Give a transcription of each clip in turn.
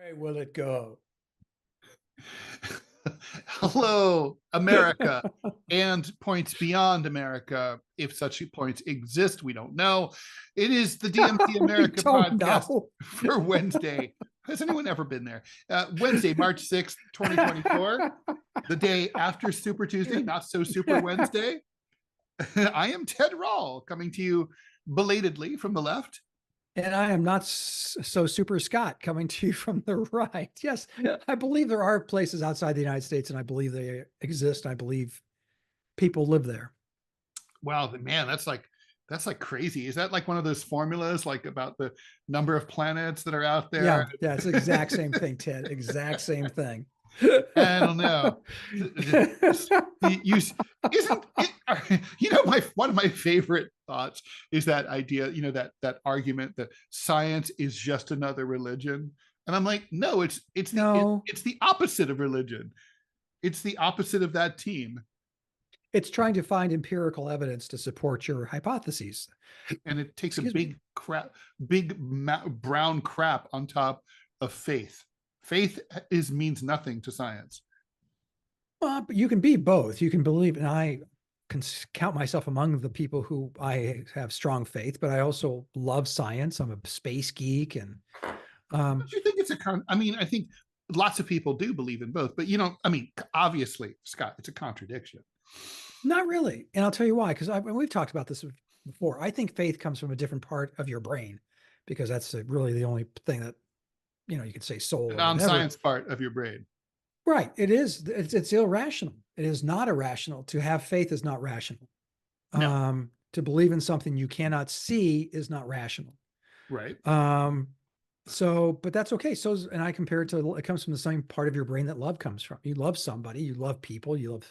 Where will it go? Hello, America, and points beyond America. If such points exist, we don't know. It is the DMZ We America don't podcast know. for Wednesday. Has anyone ever been there? Wednesday, March 6th, 2024, the day after Super Tuesday, not so Super Wednesday. I am Ted Rall, coming to you belatedly from the left. And I am not so super Scott, coming to you from the right. Yes, I believe there are places outside the United States, and I believe they exist. I believe people live there. Wow, man, that's like crazy. Is that like one of those formulas, like about the number of planets that are out there? Yeah, it's the exact same thing, Ted. Exact same thing. I don't know. You isn't it, my one of my favorite thoughts is that idea, that argument that science is just another religion. And I'm like, no, it's No, it's the opposite of religion. It's the opposite of that team. it's trying to find empirical evidence to support your hypotheses. And it takes Excuse me. big brown crap on top of faith. Faith means nothing to science. But you can be both. You can believe, and I can count myself among the people who I have strong faith, but I also love science. I'm a space geek, and Don't you think it's I think lots of people do believe in both, but obviously, Scott, it's a contradiction. not really. And I'll tell you why, because we've talked about this before. I think faith comes from a different part of your brain, because that's really the only thing that, you could say soul, The or non-science whatever. part of your brain. Right. It is. It's irrational. It is not irrational. To have faith is not rational. No. To believe in something you cannot see is not rational. Right. But that's okay. And I compare it to, it comes from the same part of your brain that love comes from. You love somebody, you love people, you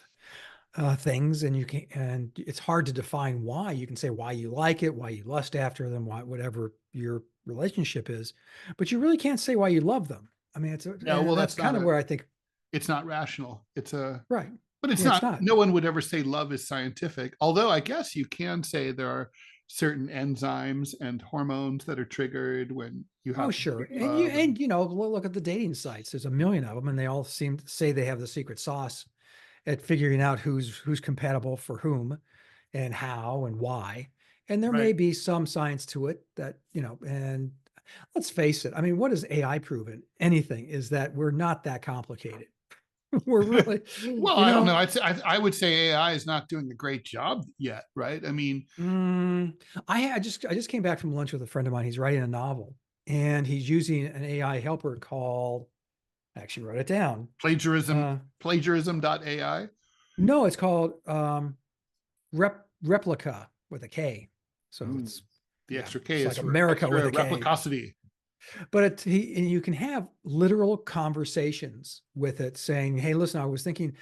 love things, and and it's hard to define why. You can say why you like it, why you lust after them, whatever your relationship is, but you really can't say why you love them. I mean, that's kind of where I think it's not rational. right. But it's Yeah, not. it's not. No one would ever say love is scientific. Although I guess you can say there are certain enzymes and hormones that are triggered when you have. Oh, sure. Look at the dating sites. There's a million of them, and they all seem to say they have the secret sauce at figuring out who's compatible for whom and how and why. And there may Right. be some science to it that, and let's face it. I mean, what has AI proven? Anything is that we're not that complicated. We're really, Well, I don't know. I would say AI is not doing a great job yet, right? I mean, I just came back from lunch with a friend of mine. He's writing a novel, and he's using an AI helper called, I actually wrote it down. Plagiarism.ai. No, it's called Replica with a K. So it's the extra K it's is like for America with a K. replicosity. But and you can have literal conversations with it, saying, "Hey, listen, I was thinking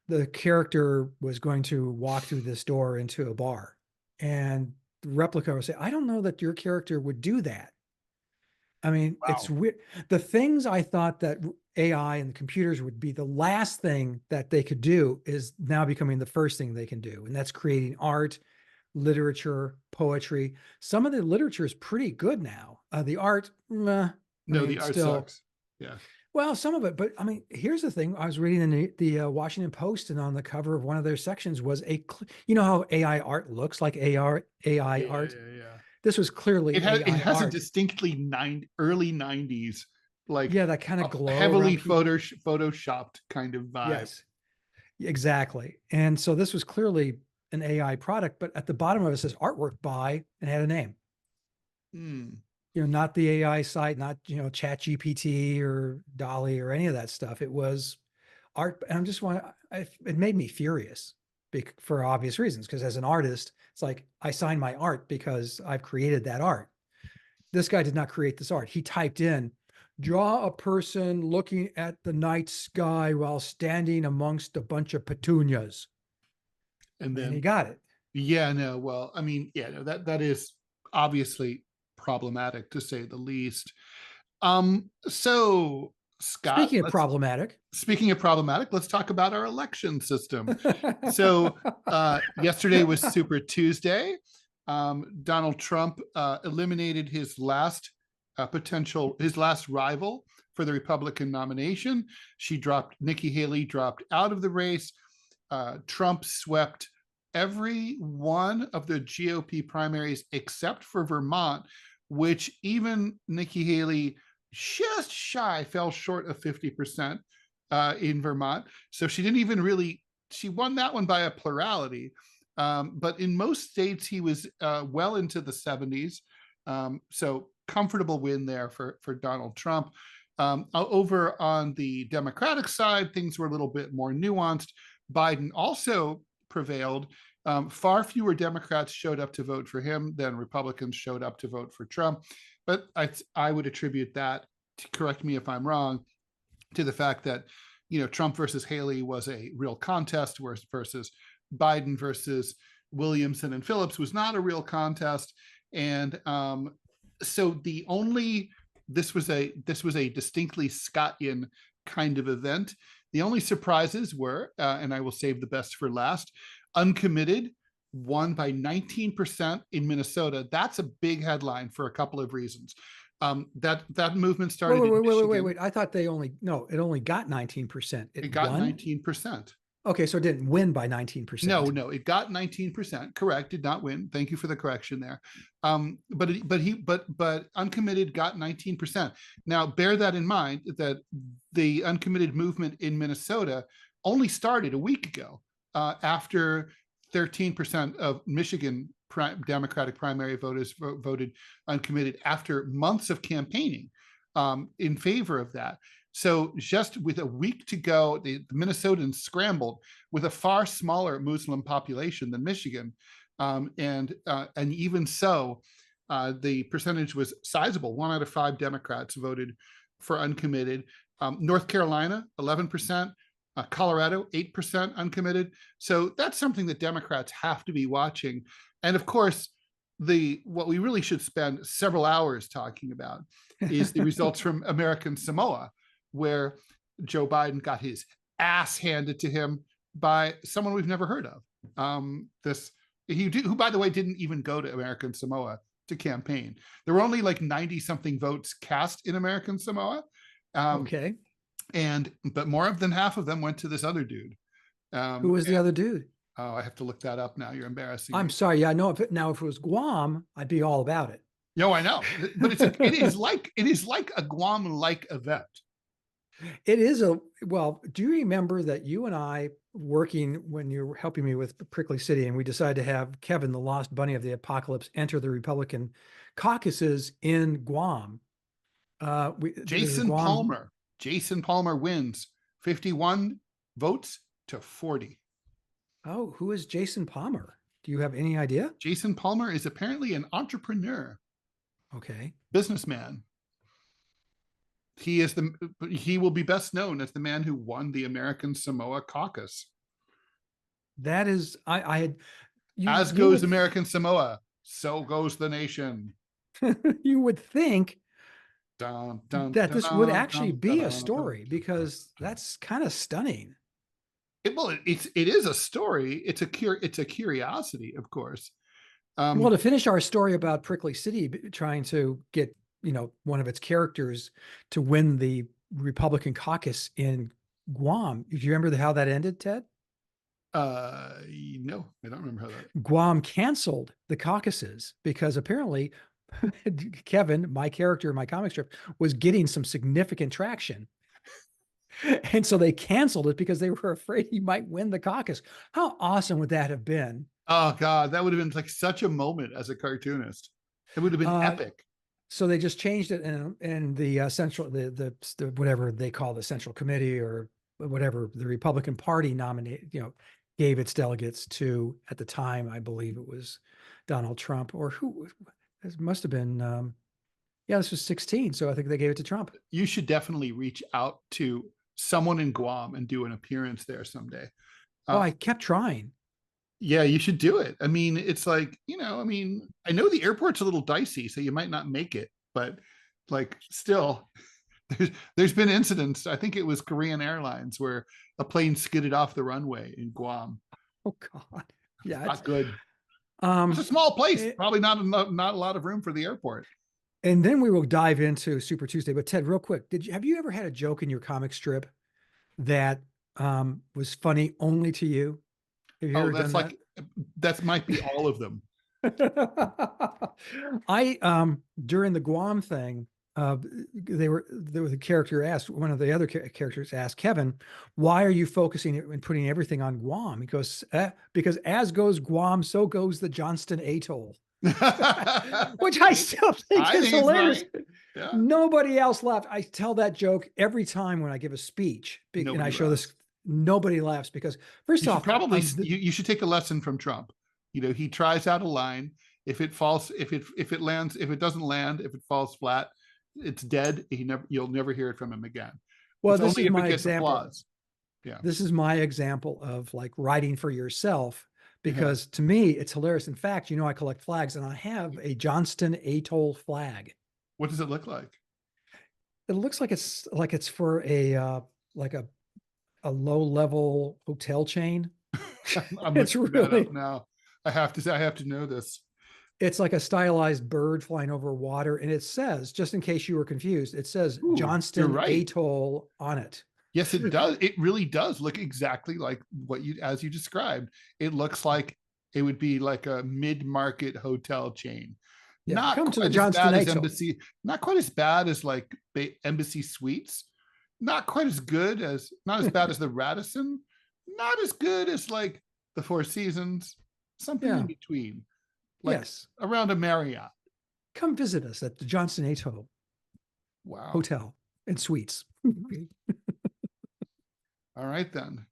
the character was going to walk through this door into a bar," and the replica will say, "I don't know that your character would do that." I mean, Wow. it's weird. The things I thought that AI and the computers would be the last thing that they could do is now becoming the first thing they can do, and that's creating art, literature, poetry. Some of the literature is pretty good now. The art, no, the art sucks. Yeah. Well, some of it, but I mean, here's the thing. I was reading in the Washington Post, and on the cover of one of their sections was how AI art looks like AI art. Yeah. This was clearly it has art. A distinctly early 90s, like, that kind of glow, heavily photoshopped kind of vibe. Yes, exactly. And so this was clearly an AI product, but at the bottom of it says artwork by, and had a name. Not the AI site, not, Chat GPT or Dolly or any of that stuff. It was art. And it made me furious for obvious reasons. Because as an artist, it's like, I sign my art because I've created that art. This guy did not create this art. He typed in, draw a person looking at the night sky while standing amongst a bunch of petunias. And then he got it. Yeah, no, well, I mean, yeah, no, that is obviously problematic, to say the least. So, Scott, speaking of problematic, let's talk about our election system. So yesterday was Super Tuesday. Donald Trump eliminated his last rival for the Republican nomination. Nikki Haley dropped out of the race. Trump swept every one of the GOP primaries except for Vermont, which even Nikki Haley just fell short of 50% in Vermont. So she didn't even really, she won that one by a plurality. But in most states, he was well into the 70s. So comfortable win there for Donald Trump. Over on the Democratic side, things were a little bit more nuanced. Biden also prevailed. Far fewer Democrats showed up to vote for him than Republicans showed up to vote for Trump. But I would attribute that, to correct me if I'm wrong, to the fact that, Trump versus Haley was a real contest, versus Biden versus Williamson and Phillips was not a real contest. And so this was a distinctly Scottian kind of event. The only surprises were, and I will save the best for last, uncommitted won by 19% in Minnesota. That's a big headline for a couple of reasons. That movement started in Michigan. Wait. I thought it only got 19%. It got 19%. Okay, so it didn't win by 19%. No, it got 19%. Correct, did not win. Thank you for the correction there. But uncommitted got 19%. Now, bear that in mind, that the uncommitted movement in Minnesota only started a week ago, after 13% of Michigan Democratic primary voters voted uncommitted after months of campaigning in favor of that. So just with a week to go, the Minnesotans scrambled with a far smaller Muslim population than Michigan. And even so, the percentage was sizable. 1 out of 5 Democrats voted for uncommitted. North Carolina, 11%. Colorado, 8% uncommitted. So that's something that Democrats have to be watching. And of course, what we really should spend several hours talking about is the results from American Samoa, where Joe Biden got his ass handed to him by someone we've never heard of. Who, by the way, didn't even go to American Samoa to campaign. There were only like 90 something votes cast in American Samoa. Okay. But more than half of them went to this other dude. Who was the other dude? Oh, I have to look that up now. You're embarrassing I'm me. sorry. Yeah, no. If it was Guam, I'd be all about it. No, I know, but it is like a Guam-like event. It is well, do you remember that you and I, working when you were helping me with Prickly City, and we decided to have Kevin, the lost bunny of the apocalypse, enter the Republican caucuses in Guam? Jason Palmer wins 51 votes to 40. Oh, who is Jason Palmer? Do you have any idea? Jason Palmer is apparently an entrepreneur. Okay. Businessman. He will be best known as the man who won the American Samoa caucus. That is, as goes American Samoa, so goes the nation. You would think that this would actually be a story, because that's kind of stunning. It is a story. It's a curiosity, of course. Well, to finish our story about Prickly City trying to get one of its characters to win the Republican caucus in Guam. Do you remember how that ended, Ted? No, I don't remember how that. Guam canceled the caucuses because apparently Kevin, my character in my comic strip, was getting some significant traction. And so they canceled it because they were afraid he might win the caucus. How awesome would that have been? Oh God, that would have been like such a moment as a cartoonist. It would have been epic. So they just changed it, and the central, the whatever they call the Central Committee or whatever, the Republican Party gave its delegates to, at the time, I believe it was Donald Trump, or who, it must have been, this was 16. So I think they gave it to Trump. You should definitely reach out to someone in Guam and do an appearance there someday. I kept trying. Yeah, you should do it. I mean, it's like, I know the airport's a little dicey, so you might not make it, but like still, there's been incidents. I think it was Korean Airlines where a plane skidded off the runway in Guam. Oh God. Yeah. Not good. It's a small place. Probably not a lot of room for the airport. And then we will dive into Super Tuesday. But Ted, real quick, have you ever had a joke in your comic strip that was funny only to you? Have you Oh, ever that's done that? like, that might be all of them. I during the Guam thing, there was a character asked, one of the other characters asked Kevin, why are you focusing and putting everything on Guam? He goes, because as goes Guam, so goes the Johnston Atoll. Which I still think I is think it's hilarious. funny. Yeah. Nobody else laughed. I tell that joke every time when I give a speech, and I Nobody show laughs. this. Nobody laughs because, first You should off, probably, you should take a lesson from Trump. He tries out a line. If it falls, if it lands, if it doesn't land, if it falls flat, it's dead. You'll never hear it from him again. well, It's this only is if it my gets example. applause. Yeah. This is my example of like writing for yourself, Yeah. because to me it's hilarious. In fact, I collect flags, and I have a Johnston Atoll flag. What does it look like? It looks like it's for a like a low level hotel chain. I'm It's looking that really, up now. I have to know this. it's like a stylized bird flying over water, and it says, just in case you were confused, it says Ooh, you're Johnston right. Atoll on it. Yes, it does. It really does look exactly like as you described. It looks like it would be like a mid-market hotel chain. Yeah, Not come to the quite as Johnston bad as Atoll. Embassy, not quite as bad as like Embassy Suites, not quite as good as, not as bad as the Radisson, not as good as like the Four Seasons, something Yeah. in between, like Yes. around a Marriott. Come visit us at the Johnston Atoll Wow. Hotel and Suites. All right then.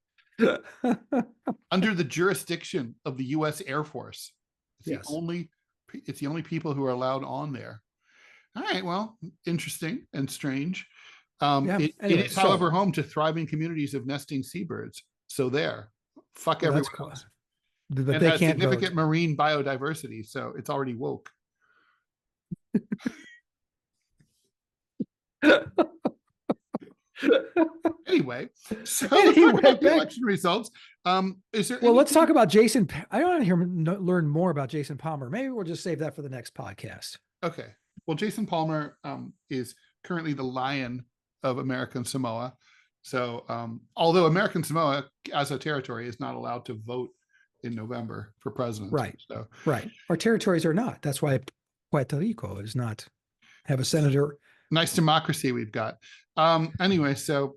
Under the jurisdiction of the U.S. Air Force. It's Yes. the only people who are allowed on there. All right, well, interesting and strange. Yeah. It Anyway, is, however, home to thriving communities of nesting seabirds. So there, fuck well, everyone that's cool. else. But And they has can't significant vote. marine biodiversity, so it's already woke. Anyway, so let's talk Anyway, about the election results. Is there well, let's anything? talk about Jason. I want to learn more about Jason Palmer. Maybe we'll just save that for the next podcast. Okay. Well, Jason Palmer is currently the lion of American Samoa. So, although American Samoa as a territory is not allowed to vote in November for president. Right. So, Right. Our territories are not. That's why Puerto Rico does not have a senator. nice democracy we've got. Anyway, so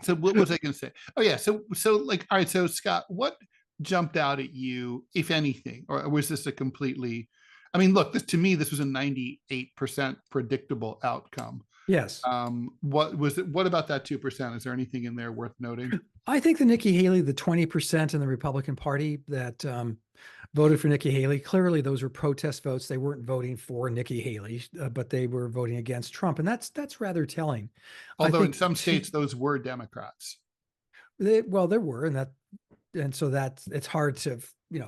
what was I going to say? Oh yeah. So like, all right. So Scott, what jumped out at you, if anything, or was this a completely, I mean, look, to me, this was a 98% predictable outcome. Yes. What was it? What about that 2%? Is there anything in there worth noting? I think the Nikki Haley, the 20% in the Republican Party that voted for Nikki Haley, clearly those were protest votes. They weren't voting for Nikki Haley, but they were voting against Trump, and that's rather telling. Although in some states those were Democrats. There were, and so that it's hard to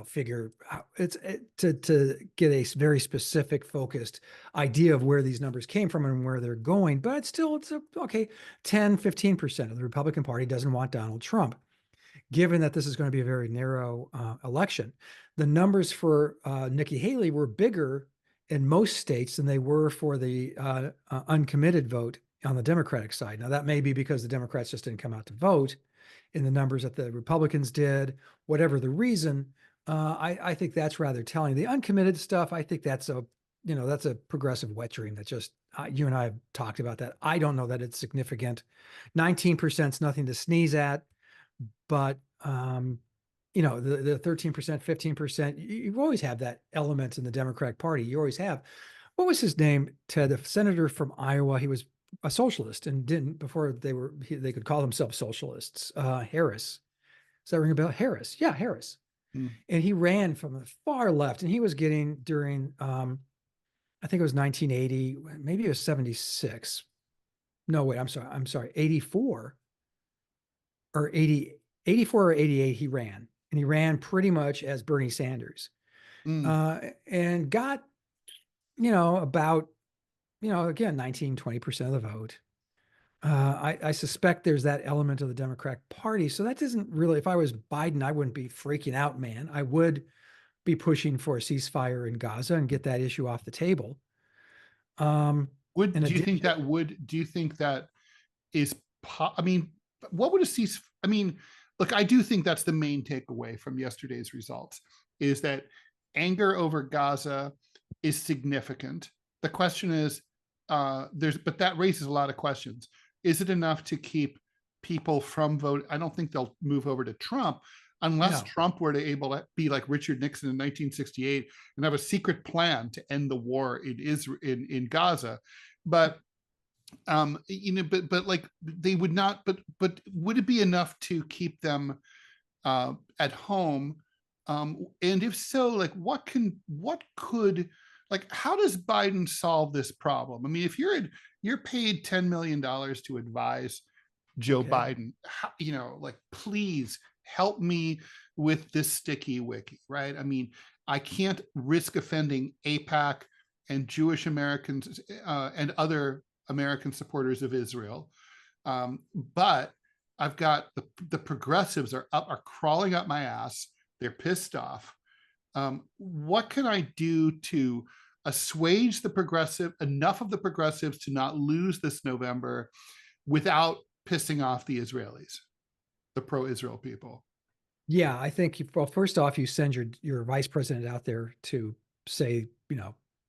figure out, to get a very specific focused idea of where these numbers came from and where they're going. But it's okay, 10-15% of the Republican Party doesn't want Donald Trump. Given that this is going to be a very narrow election, the numbers for Nikki Haley were bigger in most states than they were for the uncommitted vote on the Democratic side. Now, that may be because the Democrats just didn't come out to vote in the numbers that the Republicans did. Whatever the reason, I think that's rather telling. The uncommitted stuff, I think that's a progressive wet dream that just, you and I have talked about that. I don't know that it's significant. 19% is nothing to sneeze at, but the 13%, 15%, you always have that element in the Democratic Party. You always have. What was his name, Ted? The senator from Iowa. He was a socialist and didn't, before they could call themselves socialists. Harris. Does that ring a bell? Harris. Yeah, Harris. And he ran from the far left, and he was getting during, I think it was 1980, maybe it was 76. No, wait, I'm sorry, 84 or 80, 84 or 88, he ran. And he ran pretty much as Bernie Sanders. And got, about, again, 19-20% of the vote. I suspect there's that element of the Democratic Party. So that doesn't really, if I was Biden, I wouldn't be freaking out, man. I would be pushing for a ceasefire in Gaza and get that issue off the table. In Do you think addition, that do you think that is, I mean, what would a cease, I mean, look, I do think that's the main takeaway from yesterday's results, is that anger over Gaza is significant. The question is, but that raises a lot of questions. Is it enough to keep people from vote? I don't think they'll move over to Trump unless no. Trump were to able to be like Richard Nixon in 1968 and have a secret plan to end the war in Israel, in Gaza. But but like they would not. But would it be enough to keep them at home? And if so, like what could, like, how does Biden solve this problem? I mean, if you're paid $10 million to advise Joe Biden, like, please help me with this sticky wicket, right? I mean, I can't risk offending AIPAC and Jewish Americans and other American supporters of Israel. But I've got the progressives are crawling up my ass. They're pissed off. What can I do to assuage enough of the progressives to not lose this November without pissing off the Israelis, the pro-Israel people? Yeah, I think, well, first off, you send your vice president out there to say,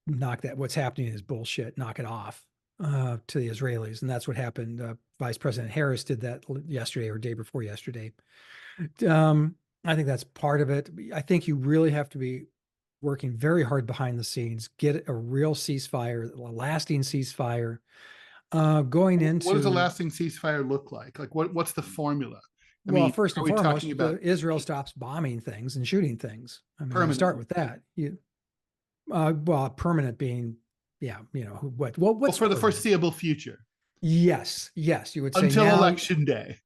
knock that, what's happening is bullshit, knock it off to the Israelis. And that's what happened. Vice President Harris did that yesterday or day before yesterday. I think that's part of it. I think you really have to be working very hard behind the scenes, get a real ceasefire, a lasting ceasefire. Going into, what does a lasting ceasefire look like? Like what's the formula? I well, mean, first are and we foremost, talking about Israel stops bombing things and shooting things. I mean, you start permanently? with that. Well, permanent being, yeah, what's Well, for the permanent? foreseeable future, Yes, you would say until now. election day.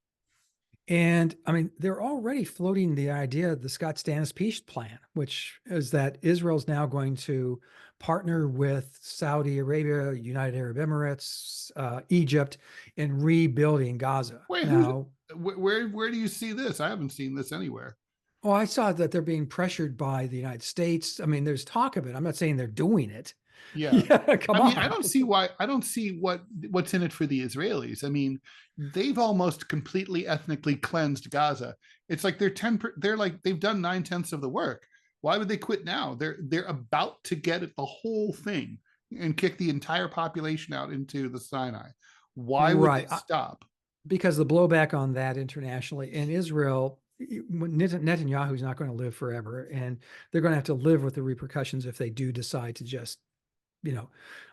And I mean, they're already floating the idea of the Scott Stantis peace plan, which is that Israel's now going to partner with Saudi Arabia, United Arab Emirates, Egypt in rebuilding Gaza. Wait, Now, where do you see this? I haven't seen this anywhere. oh, I saw that they're being pressured by the United States. I mean, there's talk of it. I'm not saying they're doing it. Yeah. Yeah, come I mean, on. I don't see what's in it for the Israelis. I mean, they've almost completely ethnically cleansed Gaza. It's like they're like, they've done 9/10 of the work. Why would they quit now? They're about to get at the whole thing and kick the entire population out into the Sinai. Why would they Right. stop? Because the blowback on that internationally in Israel, Netanyahu's not going to live forever, and they're going to have to live with the repercussions if they do decide to just,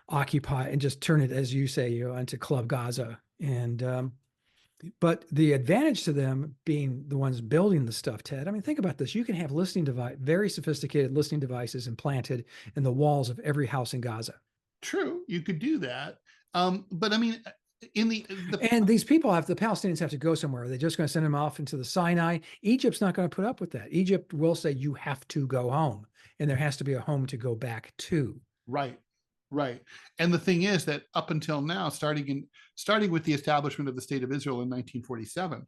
occupy and just turn it, as you say, into Club Gaza. And but the advantage to them being the ones building the stuff, Ted. I mean, think about this: you can have very sophisticated listening devices implanted in the walls of every house in Gaza. True, you could do that. But I mean, And these people the Palestinians have to go somewhere. Are they just going to send them off into the Sinai? Egypt's not going to put up with that. Egypt will say, you have to go home, and there has to be a home to go back to. right, right. And the thing is that up until now, starting with the establishment of the state of Israel in 1947,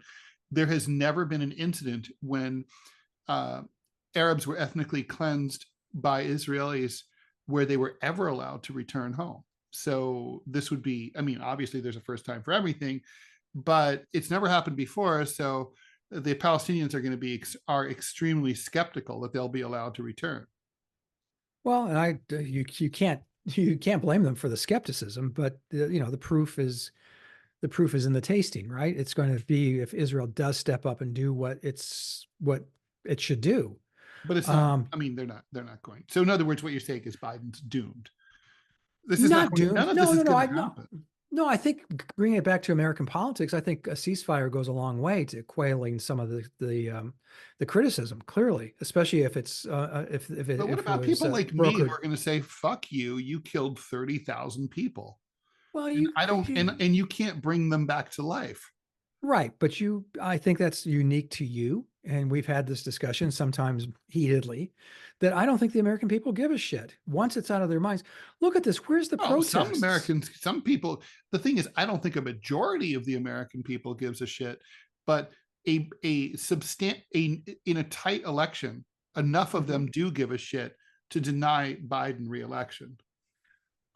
there has never been an incident when Arabs were ethnically cleansed by Israelis where they were ever allowed to return home. So this would be, I mean, obviously there's a first time for everything, but it's never happened before. So the Palestinians are extremely skeptical that they'll be allowed to return. Well, and you can't blame them for the skepticism, but the proof is in the tasting, right? It's going to be if Israel does step up and do what it should do. But it's not. I mean, they're not going. So in other words, what you're saying is Biden's doomed. This is not Not going. None doomed. of this is going to No. happen. No, I think bringing it back to American politics, I think a ceasefire goes a long way to quelling some of the criticism. Clearly, especially if it's But what about people like me who are going to say, "Fuck you! You killed 30,000 people." Well, And I don't, and you can't bring them back to life. right, but I think that's unique to you, and we've had this discussion sometimes heatedly, that I don't think the American people give a shit once it's out of their minds. Look at this. Where's the protests? Some Americans, some people. The thing is, I don't think a majority of the American people gives a shit, but in a tight election, enough of them do give a shit to deny Biden re-election.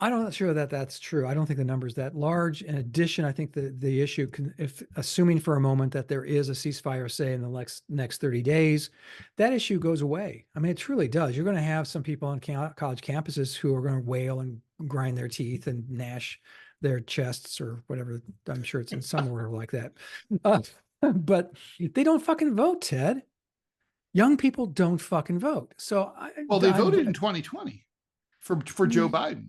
I'm not sure that that's true. I don't think the number's that large. In addition, I think the issue can, if assuming for a moment that there is a ceasefire, say in the next 30 days, that issue goes away. I mean, it truly does. You're going to have some people on college campuses who are going to wail and grind their teeth and gnash their chests or whatever. I'm sure it's in some order like that. Uh, but they don't fucking vote, Ted. Young people don't fucking vote. So Well, they voted in 2020 for Joe Biden.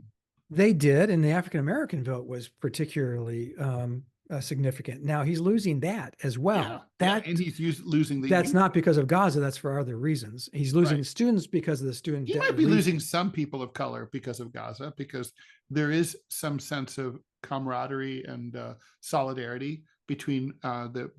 They did, and the African American vote was particularly significant. Now he's losing that as well. And he's losing the. That's not because of Gaza. That's for other reasons. He's losing students because of the student. He might be losing some people of color because of Gaza, because there is some sense of camaraderie and solidarity between the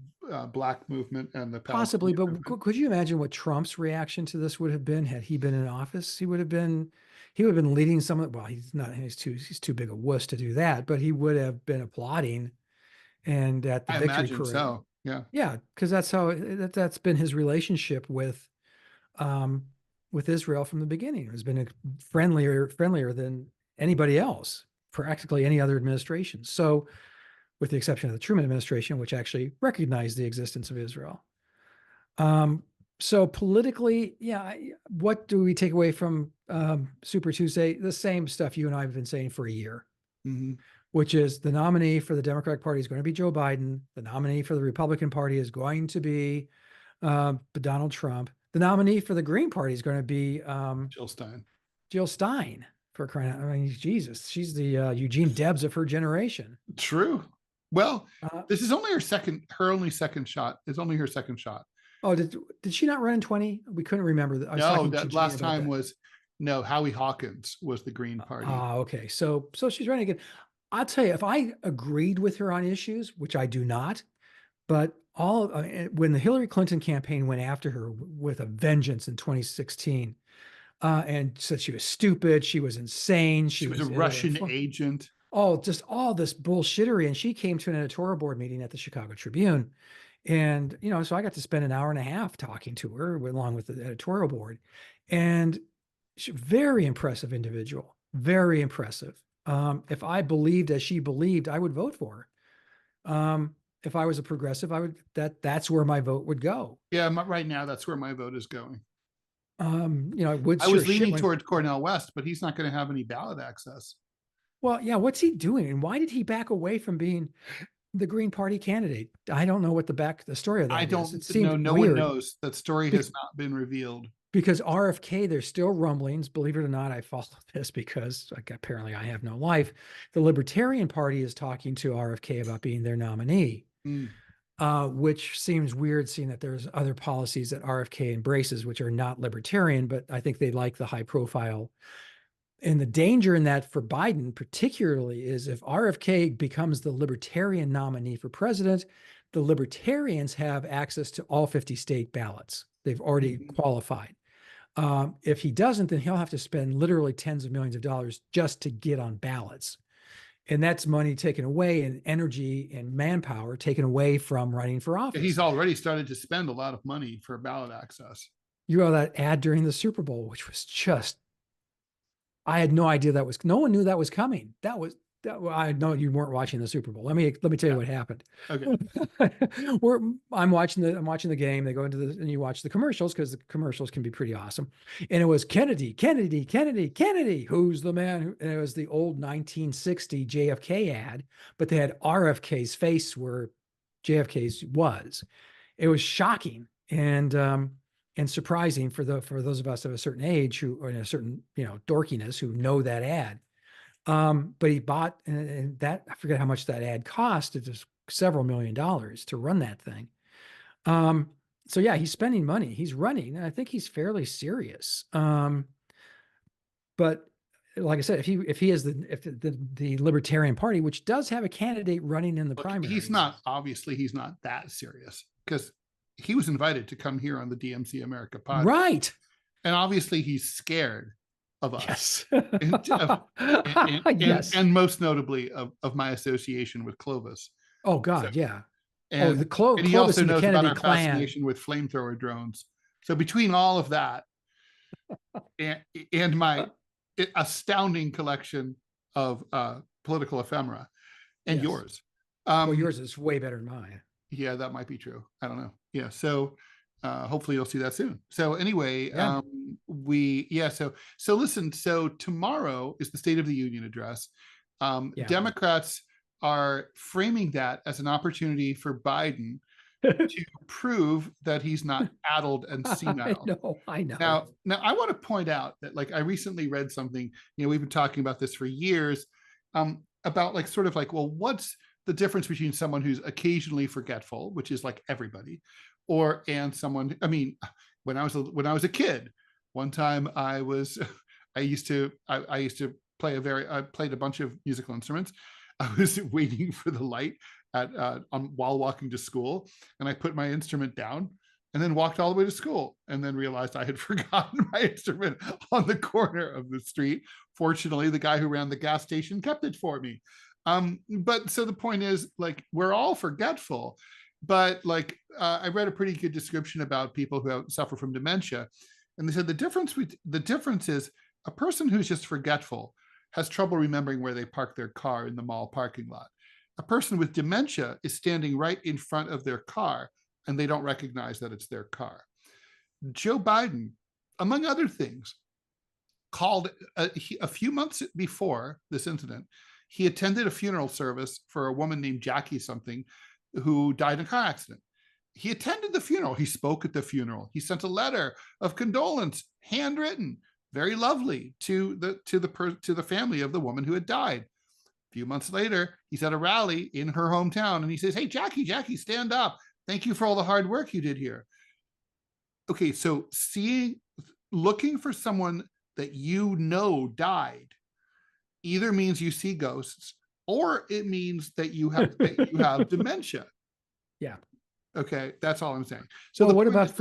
Black movement and the possibly. But could you imagine what Trump's reaction to this would have been had he been in office? He would have been leading some of. Well, he's not. He's too big a wuss to do that. But he would have been applauding, and at the victory parade. So. Yeah, because that's how that's been his relationship with Israel from the beginning. It has been friendlier than anybody else, practically any other administration. So, with the exception of the Truman administration, which actually recognized the existence of Israel. So politically, what do we take away from Super Tuesday? The same stuff you and I have been saying for a year. Mm-hmm. Which is the nominee for the Democratic Party is going to be Joe Biden. The nominee for the Republican Party is going to be Donald Trump. The nominee for the Green Party is going to be Jill Stein. Jill Stein, for crying out. I mean, Jesus, she's the Eugene Debs of her generation. True. Well, this is only her only second shot. It's only her second shot. Oh, did she not run in 20? We couldn't remember. No, that last time was Howie Hawkins was the Green Party. Okay. So she's running again. I'll tell you, if I agreed with her on issues, which I do not, but when the Hillary Clinton campaign went after her with a vengeance in 2016, and said she was stupid, she was insane, she was a Russian agent. Oh, just all this bullshittery. And she came to an editorial board meeting at the Chicago Tribune. And, so I got to spend an hour and a half talking to her along with the editorial board. And she's a very impressive individual, very impressive. If I believed as she believed, I would vote for her. If I was a progressive, that's where my vote would go. Yeah, right now that's where my vote is going. I was leaning towards Cornel West, but he's not going to have any ballot access. Well, yeah, what's he doing? And why did he back away from being the Green Party candidate? I don't know what the story of that is. I don't know. No one knows. That story has not been revealed. Because RFK, there's still rumblings. Believe it or not, I followed this because apparently I have no life. The Libertarian Party is talking to RFK about being their nominee, which seems weird, seeing that there's other policies that RFK embraces, which are not libertarian, but I think they like the high profile. And the danger in that for Biden particularly is if RFK becomes the Libertarian nominee for president, the Libertarians have access to all 50 state ballots. They've already qualified. If he doesn't, then he'll have to spend literally tens of millions of dollars just to get on ballots. And that's money taken away, and energy and manpower taken away from running for office. He's already started to spend a lot of money for ballot access. You know that ad during the Super Bowl, which was just, I had no idea no one knew that was coming. I know you weren't watching the Super Bowl. Let me tell you what happened. Okay. I'm watching the game. They go and you watch the commercials because the commercials can be pretty awesome. And it was Kennedy. Who's the man? And it was the old 1960 JFK ad, but they had RFK's face where JFK's was. It was shocking and surprising for those of us of a certain age who, or in a certain, dorkiness, who know that ad. But he bought, and that, I forget how much that ad cost. It was several $1 million to run that thing. So yeah, he's spending money, he's running, and I think he's fairly serious. But like I said, if he is the Libertarian Party, which does have a candidate running in the primary, he's not that serious, because he was invited to come here on the DMZ America podcast. Right. And obviously he's scared of us. Yes. And most notably of my association with Clovis. Oh God. So, yeah. And, and he also knows Kennedy about our clan. fascination with flamethrower drones. So between all of that and my astounding collection political ephemera, and Yes. yours. Well, yours is way better than mine. Yeah, that might be true. I don't know. Yeah. So hopefully you'll see that soon. So anyway, Yeah. so listen, so tomorrow is the State of the Union address. Yeah. Democrats are framing that as an opportunity for Biden to prove that he's not addled and senile. I know. Now I want to point out that, like, I recently read something, we've been talking about this for years, about, like, sort of like, well, what's the difference between someone who's occasionally forgetful, which is like everybody, and someone, I mean, when I was a kid, one time I used to play I played a bunch of musical instruments. I was waiting for the light while walking to school, and I put my instrument down and then walked all the way to school, and then realized I had forgotten my instrument on the corner of the street. Fortunately, the guy who ran the gas station kept it for me. But so the point is, like, we're all forgetful, but, like, I read a pretty good description about people who suffer from dementia, and they said the difference is a person who's just forgetful has trouble remembering where they parked their car in the mall parking lot. A person with dementia is standing right in front of their car, and they don't recognize that it's their car. Joe Biden, among other things, called a few months before this incident, he attended a funeral service for a woman named Jackie something who died in a car accident. He attended the funeral. He spoke at the funeral. He sent a letter of condolence, handwritten, very lovely, to the family of the woman who had died. A few months later, he's at a rally in her hometown, and he says, "Hey, Jackie, stand up. Thank you for all the hard work you did here." Okay, so looking for someone that died either means you see ghosts, or it means that you have dementia. Yeah. Okay, that's all I'm saying. So what about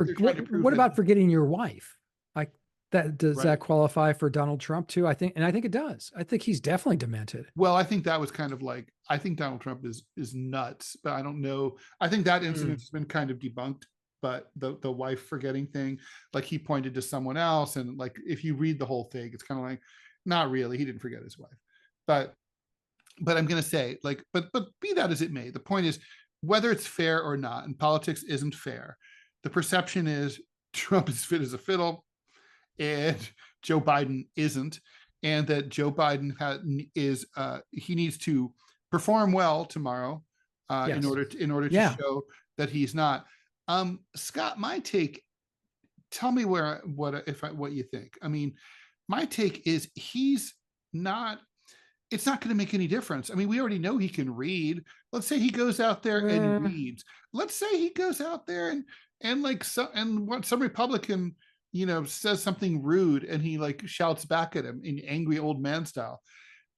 forgetting your wife? Like that, does Right. that qualify for Donald Trump too? I think it does. I think he's definitely demented. Well, I think that was kind of like, I think Donald Trump is nuts, but I don't know. I think that incident has been kind of debunked, but the wife forgetting thing, like, he pointed to someone else, and, like, if you read the whole thing, it's kind of like, not really, he didn't forget his wife. But I'm going to say, like, but be that as it may, the point is, whether it's fair or not, and politics isn't fair, the perception is Trump is fit as a fiddle and Joe Biden isn't, and that Joe Biden he needs to perform well tomorrow Yes. in order to show that he's not. Scott, my take, tell me what you think. I mean, my take is it's not going to make any difference. I mean, we already know he can read. Let's say he goes out there and reads. Let's say he goes out there and what some Republican, says something rude, and he, like, shouts back at him in angry old man style.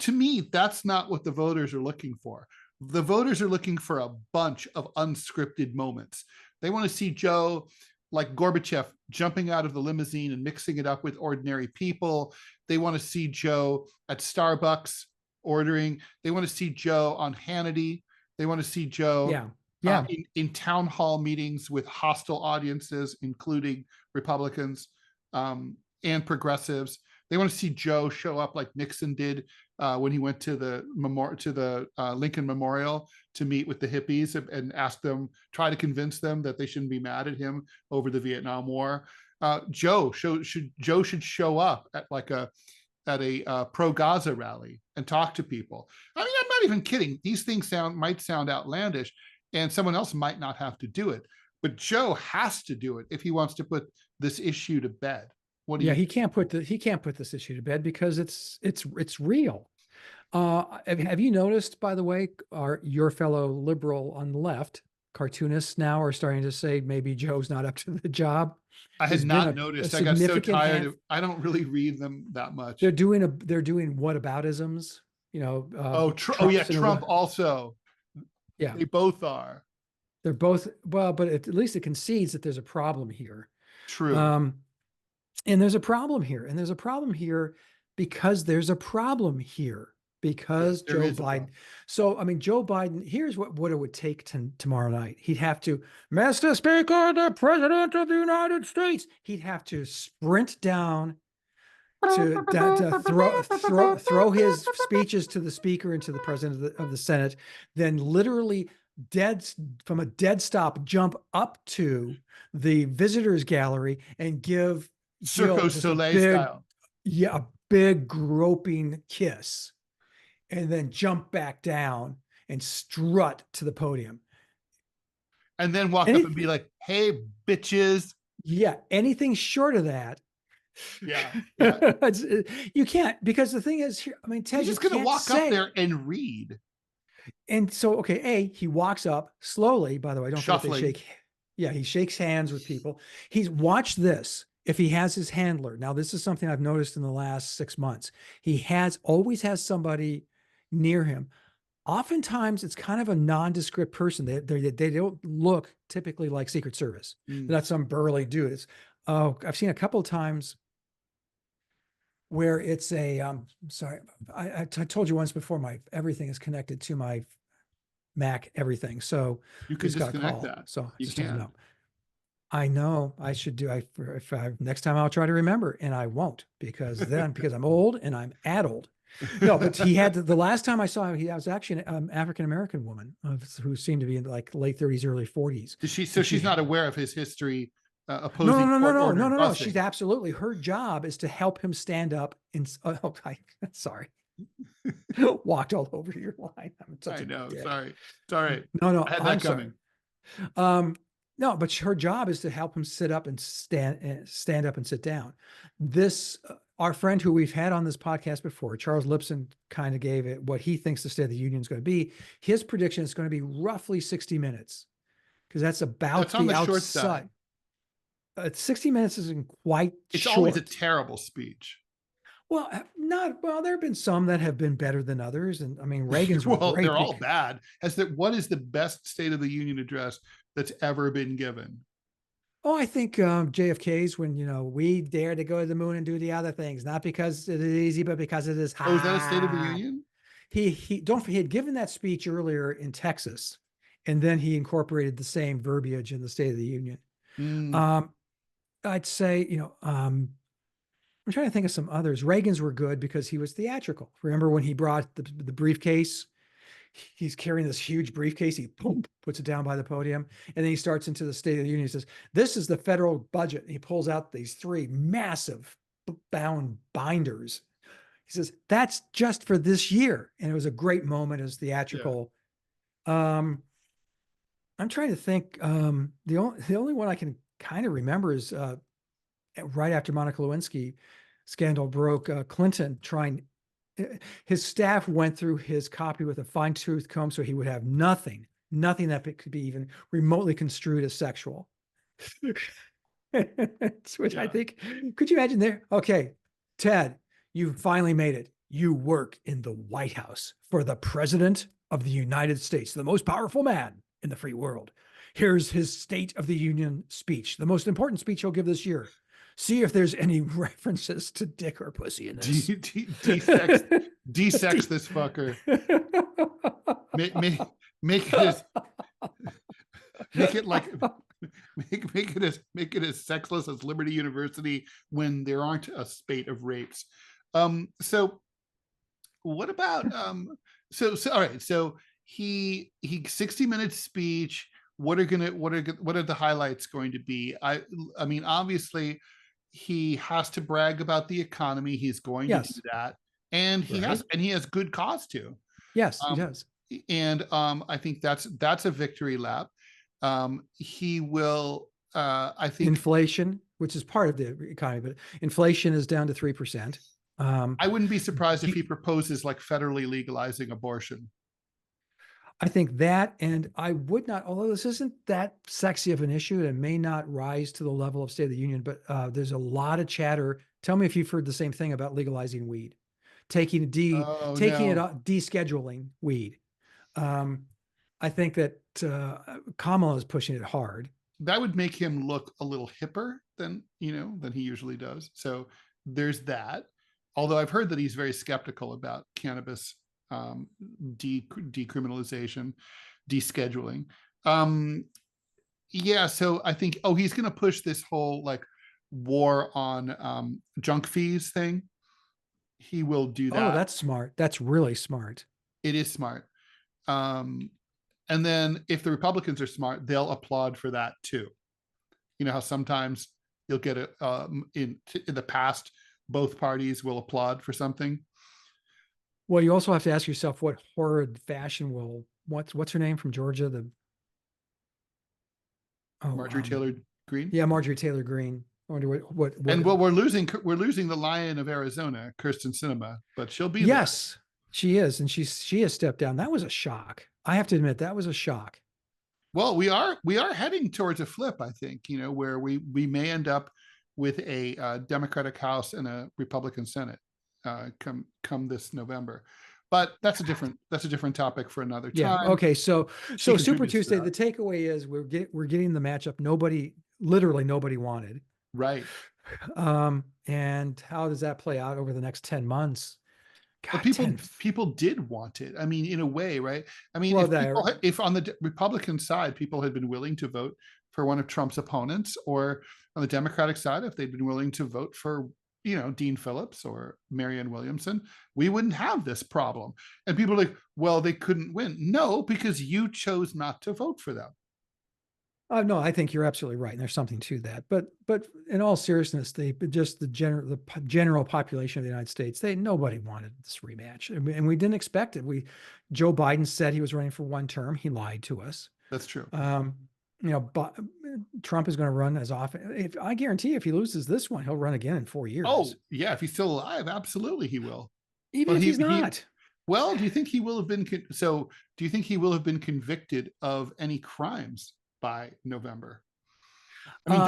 To me, that's not what the voters are looking for. The voters are looking for a bunch of unscripted moments. They want to see Joe, like Gorbachev, jumping out of the limousine and mixing it up with ordinary people. They want to see Joe at Starbucks ordering. They want to see Joe on Hannity. They want to see Joe in town hall meetings with hostile audiences, including Republicans and progressives. They want to see Joe show up like Nixon did when he went to the Lincoln Memorial to meet with the hippies and try to convince them that they shouldn't be mad at him over the Vietnam War. Joe should show up at a pro-Gaza rally and talk to people. I mean, I'm not even kidding. These things might sound outlandish, and someone else might not have to do it, but Joe has to do it if he wants to put this issue to bed. He can't put this issue to bed because it's real. Have you noticed, by the way, your fellow liberal on the left, cartoonists now are starting to say maybe Joe's not up to the job? I had not noticed. I got so tired. I don't really read them that much. They're doing whataboutisms, Trump also. Yeah, they both are. They're both, well, but at least it concedes that there's a problem here. True. And there's a problem here, because there's a problem here, because Joe Biden. So, I mean, Joe Biden, here's what it would take tomorrow night. He'd have to, Mr. Speaker, the President of the United States, he'd have to sprint down to throw his speeches to the speaker and to the president of the Senate, then literally from a dead stop jump up to the visitors gallery and give Jill Cirque just a Soleil big, style. yeah, a big groping kiss, and then jump back down and strut to the podium. And then walk up and be like, hey, bitches. Yeah, anything short of that. Yeah. You can't, because the thing is, I mean, Ted, He's just going to walk up there and read. And so, okay, he walks up slowly, by the way, don't forget they Shuffling. he shakes hands with people. Watch this. If he has his handler, now this is something I've noticed in the last 6 months. He always has somebody near him. Oftentimes it's kind of a nondescript person. They don't look typically like Secret Service. They're not some burly dude. I've seen a couple of times where it's sorry, I told you once before, everything is connected to my Mac everything. So you could just got a disconnect call. that. So you just can. doesn't know. I know I should do. Next time I'll try to remember, and I won't, because I'm old and I'm addled. No, but he had the last time I saw him, I was actually an African American woman who seemed to be in like late 30s, early 40s. She's not aware of his history opposing no. She's absolutely, her job is to help him stand up and sorry. Walked all over your line. I know. Dick. Sorry. Sorry. No, I had that coming. No, but her job is to help him sit up and stand up and sit down. Our friend who we've had on this podcast before, Charles Lipson, kind of gave it what he thinks the State of the Union is going to be. His prediction is going to be roughly 60 minutes, because that's about the outside. Short side. 60 minutes isn't quite it's short. Always a terrible speech. Well, there have been some that have been better than others. And I mean, Reagan's well, they're all bad. What is the best State of the Union address that's ever been given? Oh, I think JFK's when, we dare to go to the moon and do the other things, not because it is easy, but because it is hard. Oh, is that a State of the Union? He had given that speech earlier in Texas, and then he incorporated the same verbiage in the State of the Union. I'd say, I'm trying to think of some others. Reagan's were good because he was theatrical. Remember when he brought the briefcase? He's carrying this huge briefcase. He puts it down by the podium, and then he starts into the State of the Union. He says, "This is the federal budget." And he pulls out these 3 massive bound binders. He says, "That's just for this year." And it was a great moment as theatrical. Yeah. I'm trying to think. The only one I can kind of remember is right after Monica Lewinsky scandal broke, Clinton his staff went through his copy with a fine-tooth comb so he would have nothing that could be even remotely construed as sexual. Which I think, could you imagine there? Okay, Ted, you finally made it. You work in the White House for the President of the United States, the most powerful man in the free world. Here's his State of the Union speech, the most important speech he'll give this year. See if there's any references to dick or pussy in this. De-sex this fucker. Make it as sexless as Liberty University when there aren't a spate of rapes. So what about all right, so he 60-minute speech. What are the highlights going to be? I mean, obviously he has to brag about the economy. He's going to do that, and he has good cause to. Yes, he does. And I think that's a victory lap. He will. I think inflation, which is part of the economy, but inflation is down to 3%. I wouldn't be surprised if he proposes like federally legalizing abortion. I think that, and I would not, although this isn't that sexy of an issue, and may not rise to the level of State of the Union, but there's a lot of chatter. Tell me if you've heard the same thing about legalizing weed, descheduling weed. I think that Kamala is pushing it hard. That would make him look a little hipper than he usually does. So there's that. Although I've heard that he's very skeptical about cannabis decriminalization, descheduling. So I think, he's going to push this whole like war on junk fees thing. he will do Oh, that. that's smart. That's really smart. It is smart. And then if the Republicans are smart, they'll applaud for that too. You know how sometimes you'll get it in the past, both parties will applaud for something. Well, you also have to ask yourself what horrid fashion will what's her name from Georgia? Marjorie Taylor Greene. Yeah, Marjorie Taylor Greene. I wonder what And well, we're losing the Lion of Arizona, Kirsten Sinema, but she'll be there. Yes, she is, and she has stepped down. That was a shock. I have to admit that was a shock. Well, we are heading towards a flip, I think, you know, where we may end up with a Democratic House and a Republican Senate come this November. But that's a different topic for another time. Yeah. Okay. So Super contributes to Tuesday. that. The takeaway is we're getting the matchup literally nobody wanted. Right. And how does that play out over the next 10 months? But God, people did want it. I mean, in a way, right? I mean, Well, if on the Republican side, people had been willing to vote for one of Trump's opponents, or on the Democratic side, if they'd been willing to vote for, you know, Dean Phillips or Marianne Williamson, we wouldn't have this problem. And people are like, well, they couldn't win. No, because you chose not to vote for them. No, I think you're absolutely right, and there's something to that. But in all seriousness, the general population of the United States, nobody wanted this rematch, and we didn't expect it. Joe Biden said he was running for one term. He lied to us. That's true. You know, but Trump is going to run as often. I guarantee, if he loses this one, he'll run again in 4 years. Oh yeah, if he's still alive, absolutely he will. Even if he's not. Well, do you think he will have been? Do you think he will have been convicted of any crimes by November? I mean,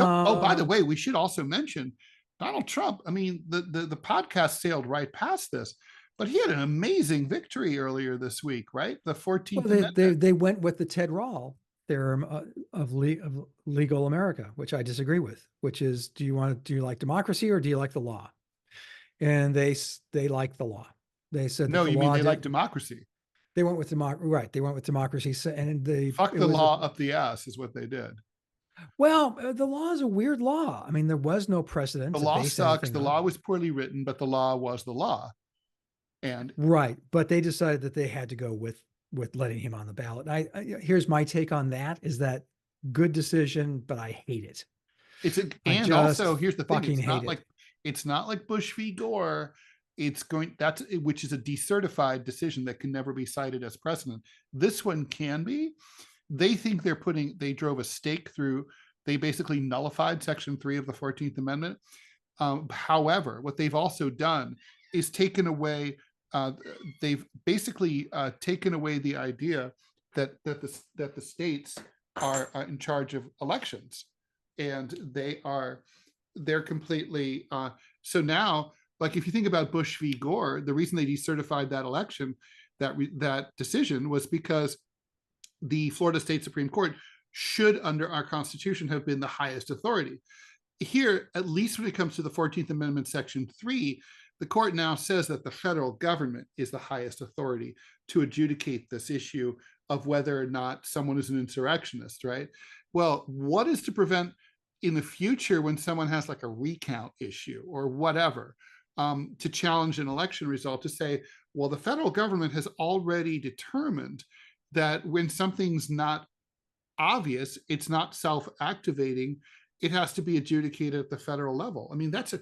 by the way, we should also mention Donald Trump. I mean, the podcast sailed right past this, but he had an amazing victory earlier this week, right? The 14th Amendment. They went with the Ted Rall theorem of legal America, which I disagree with, which is, do you like democracy or do you like the law? And they like the law. They said, no, you mean they like democracy. They went with right. They went with democracy, and fuck the law up the ass is what they did. Well, the law is a weird law. I mean, there was no precedent. The law sucks. The law was poorly written, but the law was the law. And right, but they decided that they had to go with letting him on the ballot. Here's my take on that: is that good decision, but I hate it. And also here's the thing: it's not like Bush v. Gore. Which is a decertified decision that can never be cited as precedent. This one can be. They think they drove a stake through. They basically nullified Section 3 of the 14th Amendment. However, what they've also done is taken away. They've basically taken away the idea that the states are in charge of elections, and they're completely. So now, like, if you think about Bush v. Gore, the reason they decertified that election, that decision, was because the Florida State Supreme Court should, under our Constitution, have been the highest authority. Here, at least when it comes to the 14th Amendment, Section 3, the court now says that the federal government is the highest authority to adjudicate this issue of whether or not someone is an insurrectionist, right? Well, what is to prevent in the future, when someone has like a recount issue or whatever, to challenge an election result, to say, well, the federal government has already determined that when something's not obvious, it's not self-activating, it has to be adjudicated at the federal level. I mean, that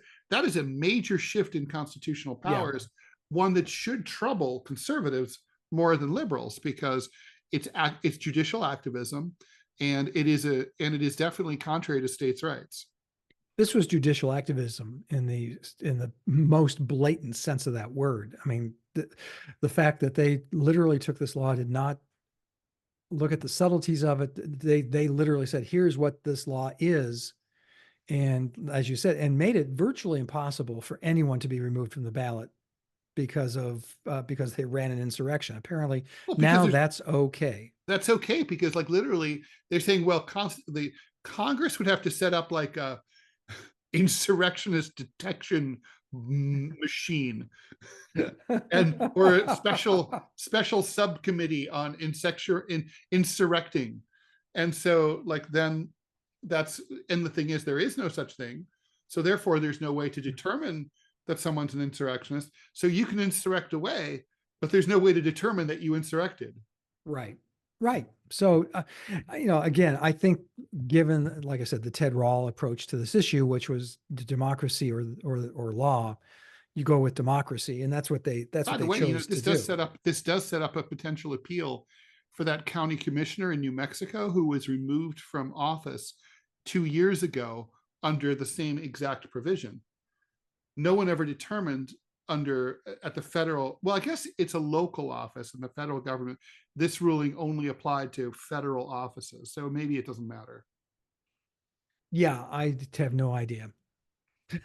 is a major shift in constitutional powers, one that should trouble conservatives more than liberals, because it's judicial activism, and it is definitely contrary to states' rights. This was judicial activism in the most blatant sense of that word. I mean, the fact that they literally took this law, did not look at the subtleties of it. They literally said, here's what this law is. And as you said, and made it virtually impossible for anyone to be removed from the ballot because they ran an insurrection. Apparently now that's okay. That's okay, because like literally they're saying, well, the Congress would have to set up like a insurrectionist detection machine or a special subcommittee on insurrecting. And so like then and the thing is, there is no such thing. So therefore there's no way to determine that someone's an insurrectionist. So you can insurrect away, but there's no way to determine that you insurrected. Right. Right. So, again, I think given, like I said, the Ted Rall approach to this issue, which was the democracy or law, you go with democracy, and that's what they By the way, chose to do. this does set up a potential appeal for that county commissioner in New Mexico who was removed from office 2 years ago under the same exact provision. No one ever determined at the federal, well, I guess it's a local office in the federal government. This ruling only applied to federal offices, so maybe it doesn't matter. Yeah, I have no idea.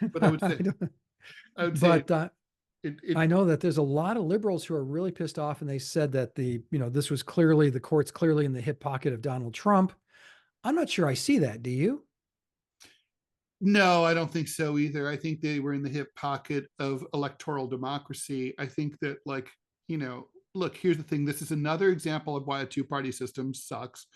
But I would say, but it I know that there's a lot of liberals who are really pissed off, and they said that this was clearly, the court's clearly in the hip pocket of Donald Trump. I'm not sure I see that. Do you? No, I don't think so either. I think they were in the hip pocket of electoral democracy. I think that, like, look, here's the thing. This is another example of why a two-party system sucks.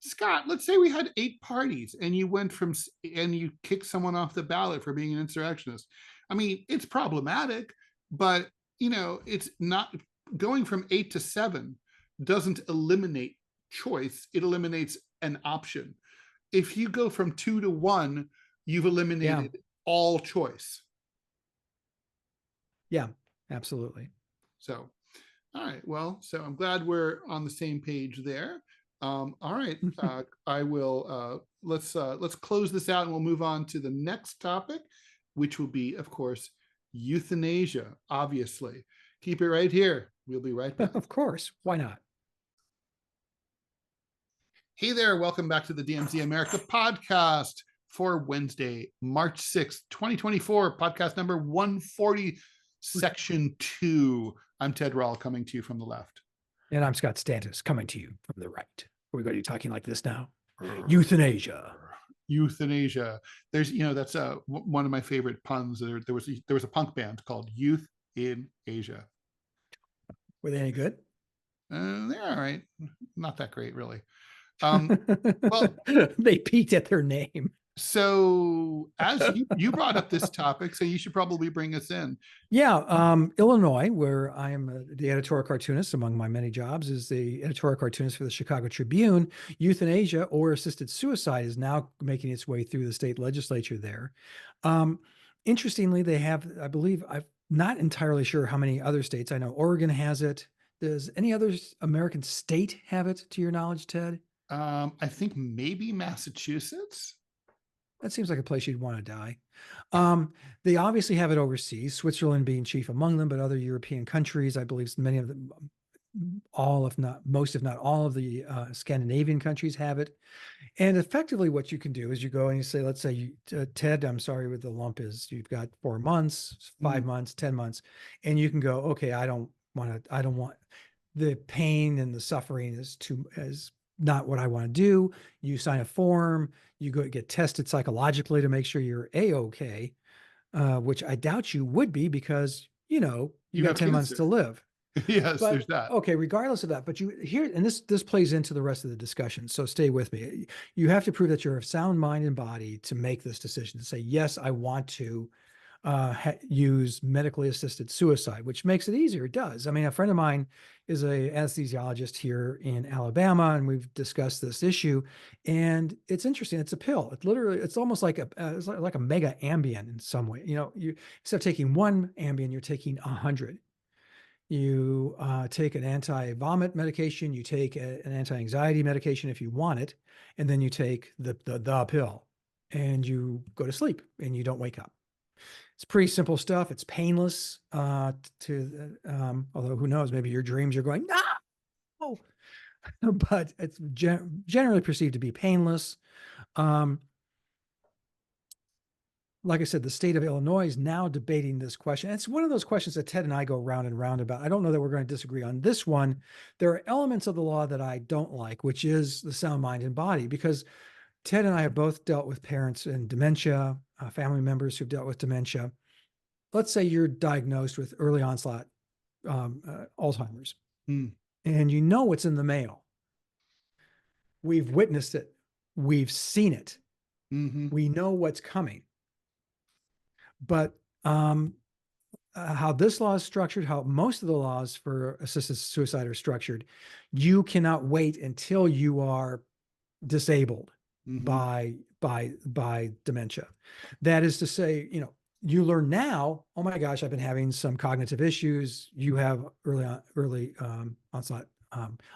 Scott, let's say we had 8 parties and you kick someone off the ballot for being an insurrectionist. I mean, it's problematic, but it's not, going from 8 to 7 doesn't eliminate choice. It eliminates an option. If you go from 2 to 1, you've eliminated all choice. Yeah, absolutely. So, all right. Well, so I'm glad we're on the same page there. All right. I will, let's close this out and we'll move on to the next topic, which will be, of course, euthanasia, obviously. Keep it right here. We'll be right back. Of course. Why not? Hey there. Welcome back to the DMZ America podcast for Wednesday, March 6th, 2024, podcast number 140, section 2. I'm Ted Rall, coming to you from the left. And I'm Scott Stantis, coming to you from the right. We're going to be talking like this now. Euthanasia. Euthanasia. There's, that's one of my favorite puns. There was a punk band called Youth in Asia. Were they any good? They're all right. Not that great, really. Well, they peaked at their name. So as you brought up this topic, so you should probably bring us in. Yeah. Illinois, where I am the editorial cartoonist among my many jobs, is the editorial cartoonist for the Chicago Tribune. Euthanasia or assisted suicide is now making its way through the state legislature there. Interestingly, they have, I believe, I'm not entirely sure how many other states. I know Oregon has it. Does any other American state have it, to your knowledge, Ted? I think maybe Massachusetts. That seems like a place you'd want to die. They obviously have it overseas, Switzerland being chief among them, but other European countries, I believe many of them, all, if not most, if not all of the Scandinavian countries have it. And effectively what you can do is you go and you say, let's say, Ted, I'm sorry, with the lump is you've got 4 months, 5 months, 10 months, and you can go, okay, I don't want the pain and the suffering is not what I want to do. You sign a form, you go get tested psychologically to make sure you're A-okay, which I doubt you would be because, you got 10 months to live. Yes, but, there's that. Okay, regardless of that, but you here, and this plays into the rest of the discussion. So stay with me. You have to prove that you're of sound mind and body to make this decision, to say, yes, I want to use medically assisted suicide, which makes it easier. It does. I mean, a friend of mine is a anesthesiologist here in Alabama, and we've discussed this issue. And it's interesting. It's a pill. It's almost like it's like a mega Ambien in some way. You instead of taking 1 Ambien, you're taking 100. You take an anti-vomit medication. You take an anti-anxiety medication if you want it, and then you take the pill, and you go to sleep, and you don't wake up. It's pretty simple stuff. It's painless although who knows, maybe your dreams are going, no, but it's generally perceived to be painless. Like I said, the state of Illinois is now debating this question. It's one of those questions that Ted and I go round and round about. I don't know that we're going to disagree on this one. There are elements of the law that I don't like, which is the sound mind and body, because Ted and I have both dealt with parents in dementia, family members who've dealt with dementia. Let's say you're diagnosed with early onset Alzheimer's, and you know what's in the mail. We've witnessed it. We've seen it. We know what's coming. But how this law is structured, how most of the laws for assisted suicide are structured, you cannot wait until you are disabled Mhm. by dementia. That is to say, you learn now, oh my gosh, I've been having some cognitive issues. You have early onset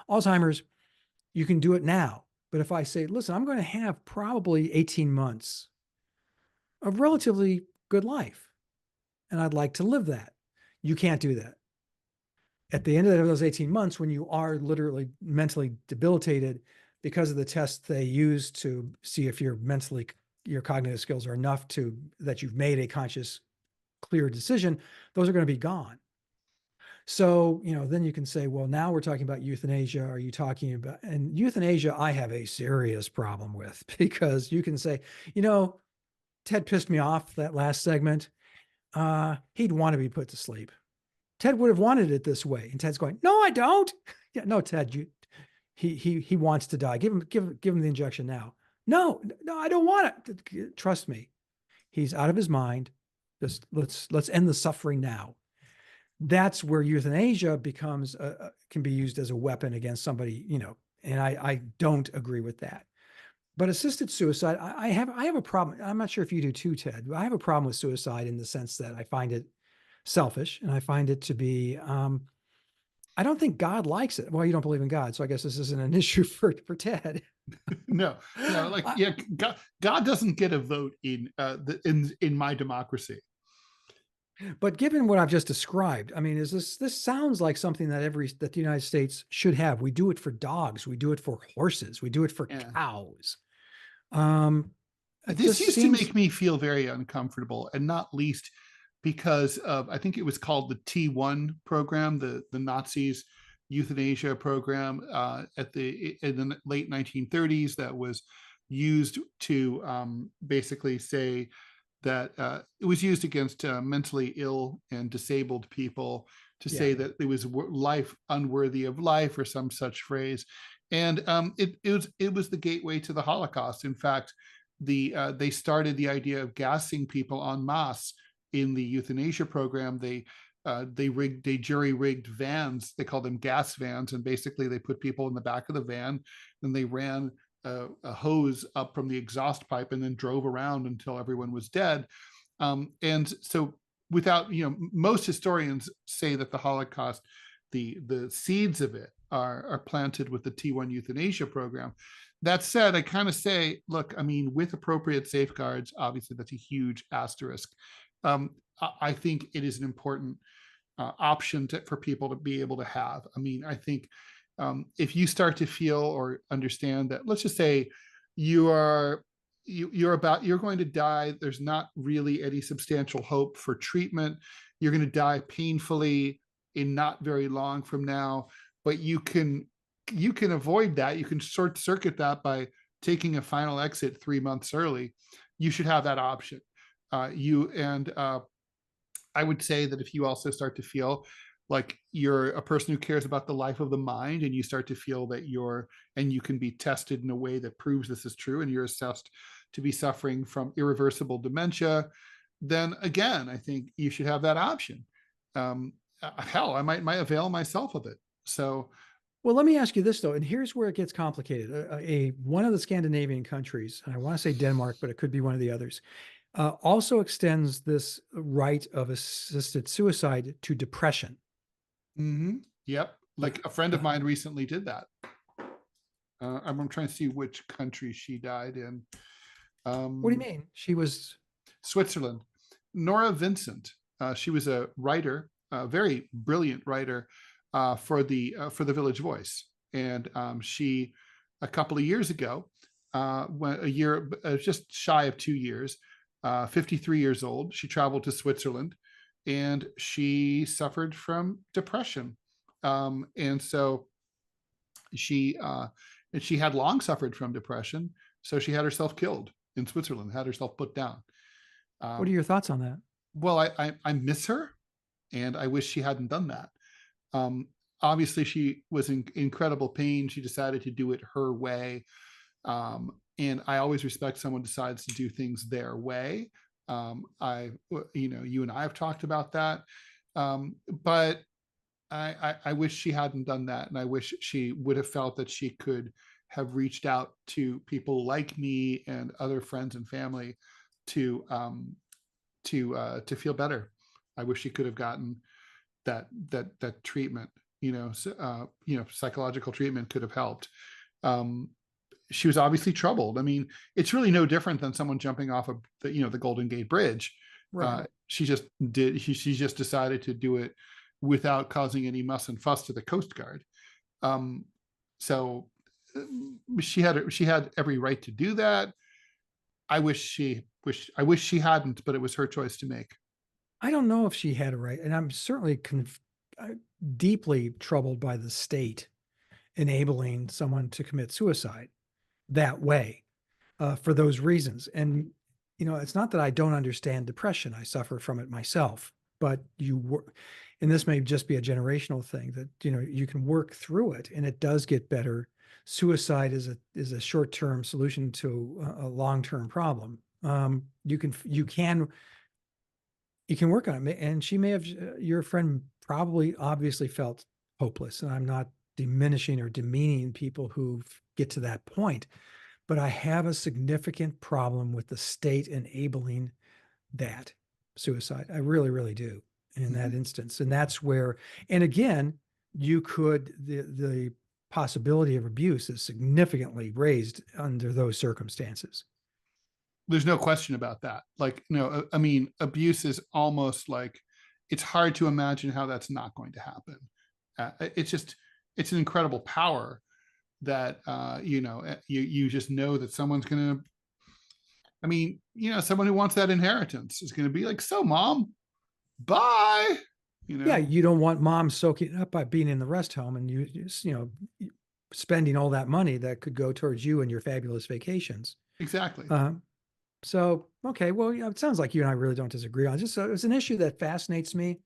Alzheimer's. You can do it now. But if I say, listen, I'm going to have probably 18 months of relatively good life, and I'd like to live that. You can't do that. At the end of those 18 months, when you are literally mentally debilitated because of the tests they use to see if your cognitive skills are enough that you've made a conscious, clear decision, those are going to be gone. So, then you can say, well, now we're talking about euthanasia. Are you talking about, and euthanasia, I have a serious problem with because you can say, Ted pissed me off that last segment. He'd want to be put to sleep. Ted would have wanted it this way. And Ted's going, no, I don't. Yeah, no, Ted, he wants to die. Give him the injection now. No, I don't want it. Trust me. He's out of his mind. Just let's end the suffering now. That's where euthanasia can be used as a weapon against somebody, and I don't agree with that. But assisted suicide, I have a problem. I'm not sure if you do too, Ted. I have a problem with suicide in the sense that I find it selfish, and I find it to be. I don't think God likes it. Well, you don't believe in God, so I guess this isn't an issue for Ted. No, like, I, yeah, God doesn't get a vote in my democracy. but given what I've just described, I mean, this sounds like something that the United States should have. We do it for dogs, we do it for horses, we do it for Yeah. cows. Um, it This just used to seems make me feel very uncomfortable, and not least because of, I think it was called the T1 program, the Nazis euthanasia program in the late 1930s, that was used to basically say that it was used against mentally ill and disabled people, to yeah. say that it was life unworthy of life, or some such phrase. And it was the gateway to the Holocaust. In fact, they started the idea of gassing people en masse in the euthanasia program. They jury rigged vans. They called them gas vans, and basically they put people in the back of the van, and they ran a hose up from the exhaust pipe and then drove around until everyone was dead. And so, without, most historians say that the Holocaust, the seeds of it are planted with the T1 euthanasia program. That said, I kind of say, look, I mean, with appropriate safeguards, obviously that's a huge asterisk. I think it is an important option for people to be able to have. I mean, I think if you start to feel or understand that, let's just say you're going to die, there's not really any substantial hope for treatment, you're going to die painfully in not very long from now, but you can avoid that. You can short circuit that by taking a final exit 3 months early. You should have that option. I would say that if you also start to feel like you're a person who cares about the life of the mind, and you start to feel that you can be tested in a way that proves this is true, and you're assessed to be suffering from irreversible dementia, then again, I think you should have that option. Hell, I might avail myself of it. So, Well, let me ask you this though, and here's where it gets complicated. One of the Scandinavian countries, and I want to say Denmark, but it could be one of the others, also extends this right of assisted suicide to depression. yep, The, like a friend of the, mine recently did that. I'm trying to see which country she died in. what do you mean? She was Switzerland. Nora Vincent. She was a writer, a very brilliant writer for the Village Voice, and she, a couple of years ago, just shy of 2 years, 53 years old, she traveled to Switzerland, and she suffered from depression, and so she had long suffered from depression, so she had herself killed in Switzerland, had herself put down. What are Um, your thoughts on that? well, I miss her, and I wish she hadn't done that. Um, Obviously, she was in incredible pain. She decided to do it her way, and I always respect someone decides to do things their way. You and I have talked about that. But I wish she hadn't done that. And I wish she would have felt that she could have reached out to people like me and other friends and family to feel better. I wish she could have gotten that treatment. Psychological treatment could have helped. She was obviously troubled. I mean, it's really no different than someone jumping off of the Golden Gate Bridge. Right. She just decided to do it without causing any muss and fuss to the Coast Guard. So she had every right to do that. I wish she hadn't, but it was her choice to make. I don't know if she had a right, and I'm certainly deeply troubled by the state enabling someone to commit suicide that way, for those reasons. And it's not that I don't understand depression. I suffer from it myself, but and this may just be a generational thing, that you can work through it and it does get better. Suicide is a short-term solution to a long-term problem. You can work on it. And she may have, your friend probably obviously felt hopeless. And I'm not diminishing or demeaning people who get to that point, but I have a significant problem with the state enabling that suicide. I really, really do in that instance. And that's where, and again, the possibility of abuse is significantly raised under those circumstances. There's no question about that. Like, I mean, abuse is almost like, it's hard to imagine how that's not going to happen. It's an incredible power that, you just know that someone's going to, I mean, someone who wants that inheritance is going to be like, so mom, bye. Yeah, you don't want mom soaking it up by being in the rest home and spending all that money that could go towards you and your fabulous vacations. Exactly. So, okay, well, it sounds like you and I really don't disagree on it. It's an issue that fascinates me.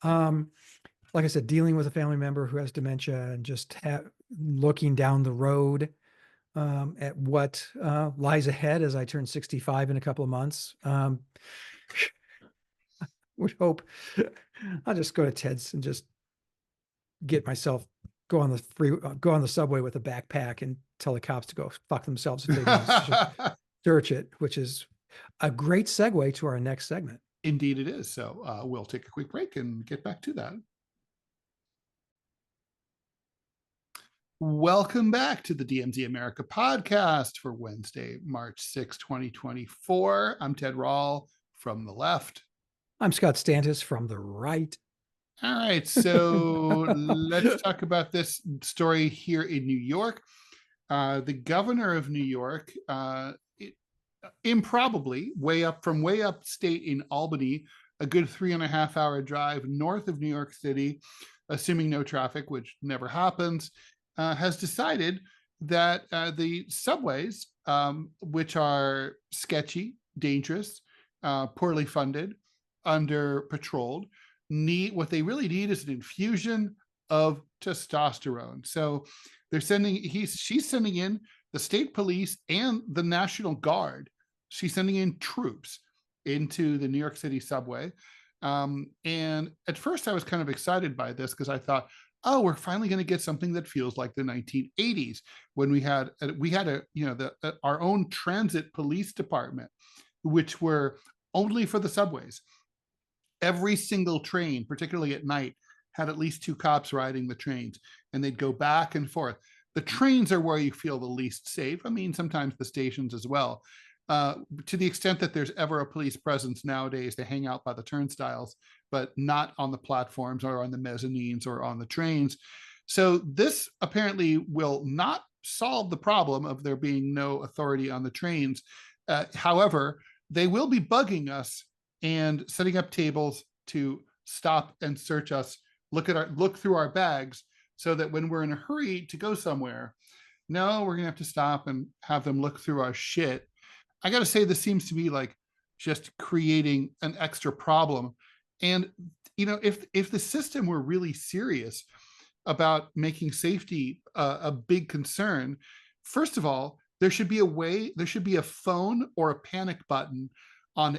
Like I said, dealing with a family member who has dementia and just looking down the road at what lies ahead as I turn 65 in a couple of months. Would hope I'll just go to Ted's and just get myself go on the subway with a backpack and tell the cops to go fuck themselves if they don't search it, which is a great segue to our next segment. Indeed it is. So we'll take a quick break and get back to that. Welcome back to the DMZ America podcast for Wednesday, March 6, 2024. I'm Ted Rall from the left. I'm Scott Stantis from the right. All right, so let's talk about this story here in New York. The governor of New York, improbably, way upstate in Albany, a good 3.5 hour drive north of New York City, assuming no traffic, which never happens, has decided that the subways, which are sketchy, dangerous, poorly funded, under patrolled, what they really need is an infusion of testosterone. So she's sending in the state police and the National Guard. She's sending in troops into the New York City subway. And at first I was kind of excited by this because I thought, oh, we're finally going to get something that feels like the 1980s when we had our own transit police department, which were only for the subways. Every single train, particularly at night, had at least 2 cops riding the trains, and they'd go back and forth. The trains are where you feel the least safe. I mean, sometimes the stations as well. To the extent that there's ever a police presence nowadays, they hang out by the turnstiles, but not on the platforms or on the mezzanines or on the trains. So this apparently will not solve the problem of there being no authority on the trains. However, they will be bugging us and setting up tables to stop and search us, look through our bags, so that when we're in a hurry to go somewhere, no, we're gonna have to stop and have them look through our shit. I gotta say, this seems to be like just creating an extra problem. And if the system were really serious about making safety a big concern, first of all, there should be a phone or a panic button on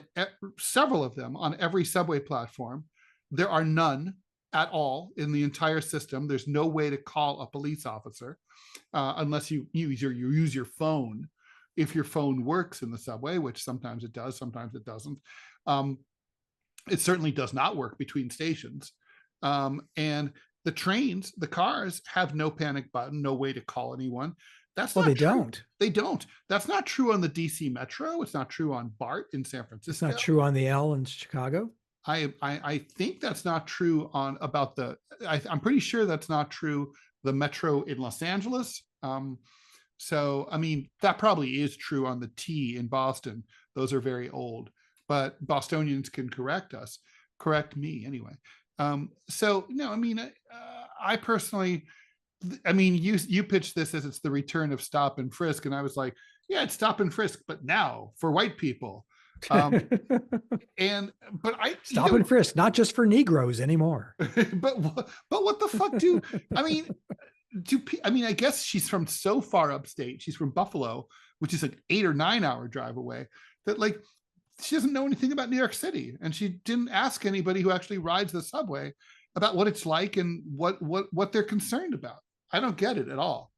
several of them on every subway platform. There are none at all in the entire system. There's no way to call a police officer unless you use your phone. If your phone works in the subway, which sometimes it does, sometimes it doesn't. It certainly does not work between stations. And the trains, the cars have no panic button, no way to call anyone. That's Well, not they true. don't. They don't. That's not true on the DC Metro. It's not true on BART in San Francisco. It's not true on the L in Chicago. I think that's not true on about the. I'm pretty sure that's not true the Metro in Los Angeles. So I mean that probably is true on the T in Boston. Those are very old, but Bostonians can correct me anyway. So no, I mean I personally. I mean, you pitched this as it's the return of stop and frisk, and I was like, yeah, it's stop and frisk, but now for white people. But I stop and frisk, not just for Negroes anymore. but what the fuck do I mean? I guess she's from so far upstate. She's from Buffalo, which is an 8 or 9 hour drive away. That like she doesn't know anything about New York City, and she didn't ask anybody who actually rides the subway about what it's like and what they're concerned about. I don't get it at all.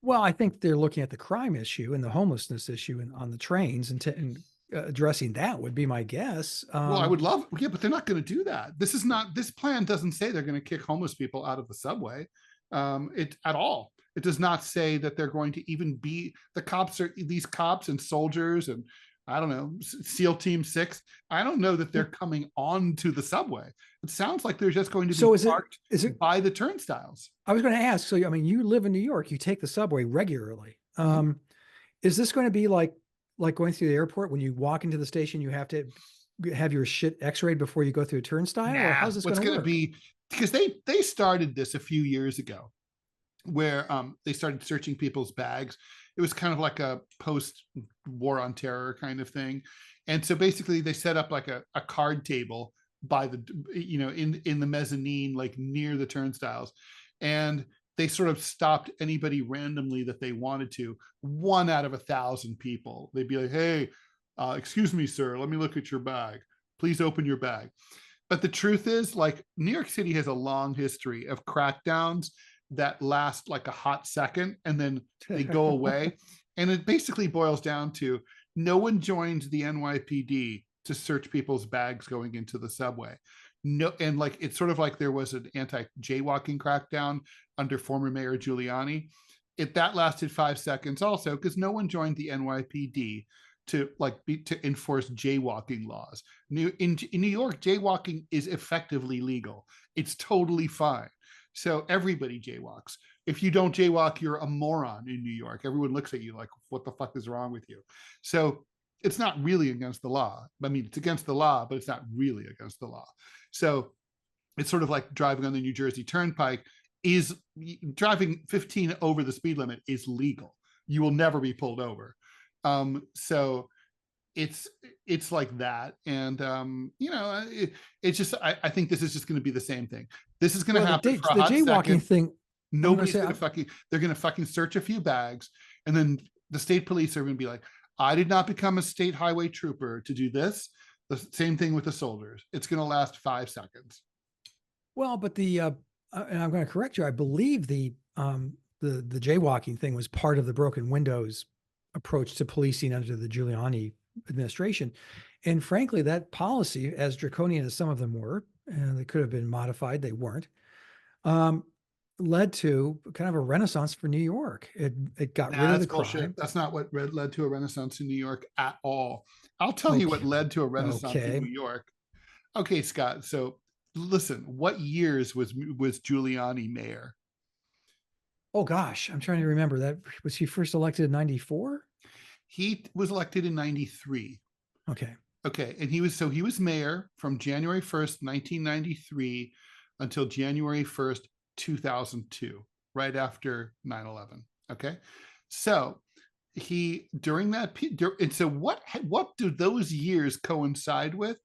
Well, I think they're looking at the crime issue and the homelessness issue on the trains and addressing that would be my guess. Well, I would love, yeah, but they're not going to do that. This plan doesn't say they're going to kick homeless people out of the subway at all. It does not say that they're going to even be these cops and soldiers and I don't know, SEAL Team 6. I don't know that they're coming onto the subway. It sounds like they're just going to be parked by the turnstiles. I was going to ask, so I mean, you live in New York, you take the subway regularly. Is this going to be like going through the airport? When you walk into the station, you have to have your shit x-rayed before you go through a turnstile? Or how's this going to be? Because they started this a few years ago where they started searching people's bags. It was kind of like a post-war on terror kind of thing. And so basically they set up like a card table by the, in the mezzanine, like near the turnstiles. And they sort of stopped anybody randomly that they wanted to. 1 out of 1,000 people. They'd be like, hey, excuse me, sir, let me look at your bag. Please open your bag. But the truth is, like, New York City has a long history of crackdowns that last like a hot second and then they go away. And it basically boils down to no one joins the NYPD to search people's bags going into the subway. No, and like it's sort of like there was an anti-jaywalking crackdown under former Mayor Giuliani. That lasted 5 seconds also because no one joined the NYPD to enforce jaywalking laws. In New York, jaywalking is effectively legal. It's totally fine. So everybody jaywalks. If you don't jaywalk, you're a moron in New York. Everyone looks at you like, what the fuck is wrong with you? So it's not really against the law. I mean, it's against the law, but it's not really against the law. So it's sort of like driving on the New Jersey Turnpike. Is driving 15 over the speed limit is legal. You will never be pulled over. So it's like that. And it's just I think this is just going to be the same thing. This is going to happen for a hot jaywalking thing. Nobody's going to they're going to fucking search a few bags, and then the state police are going to be like, I did not become a state highway trooper to do this. The same thing with the soldiers. It's going to last 5 seconds. Well, but and I'm going to correct you. I believe the jaywalking thing was part of the broken windows approach to policing under the Giuliani administration. And frankly, that policy, as draconian as some of them were, and they could have been modified, they weren't, led to kind of a renaissance for New York. It got rid of the crime. That's not what led to a renaissance in New York at all. I'll tell you what led to a renaissance in New York. Okay, Scott. So listen, what years was Giuliani mayor? Oh gosh, I'm trying to remember. That was he first elected in 94? He was elected in 93. Okay. And he was mayor from January 1st, 1993 until January 1st, 2002, right after 9/11. Okay. So during that, and so what do those years coincide with?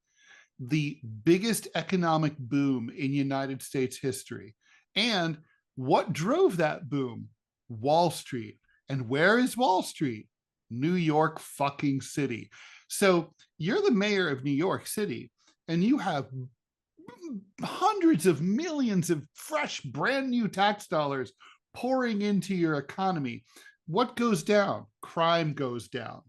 The biggest economic boom in United States history. And what drove that boom? Wall Street. And where is Wall Street? New York fucking City. So you're the mayor of New York City, and you have hundreds of millions of fresh, brand new tax dollars pouring into your economy. What goes down? Crime goes down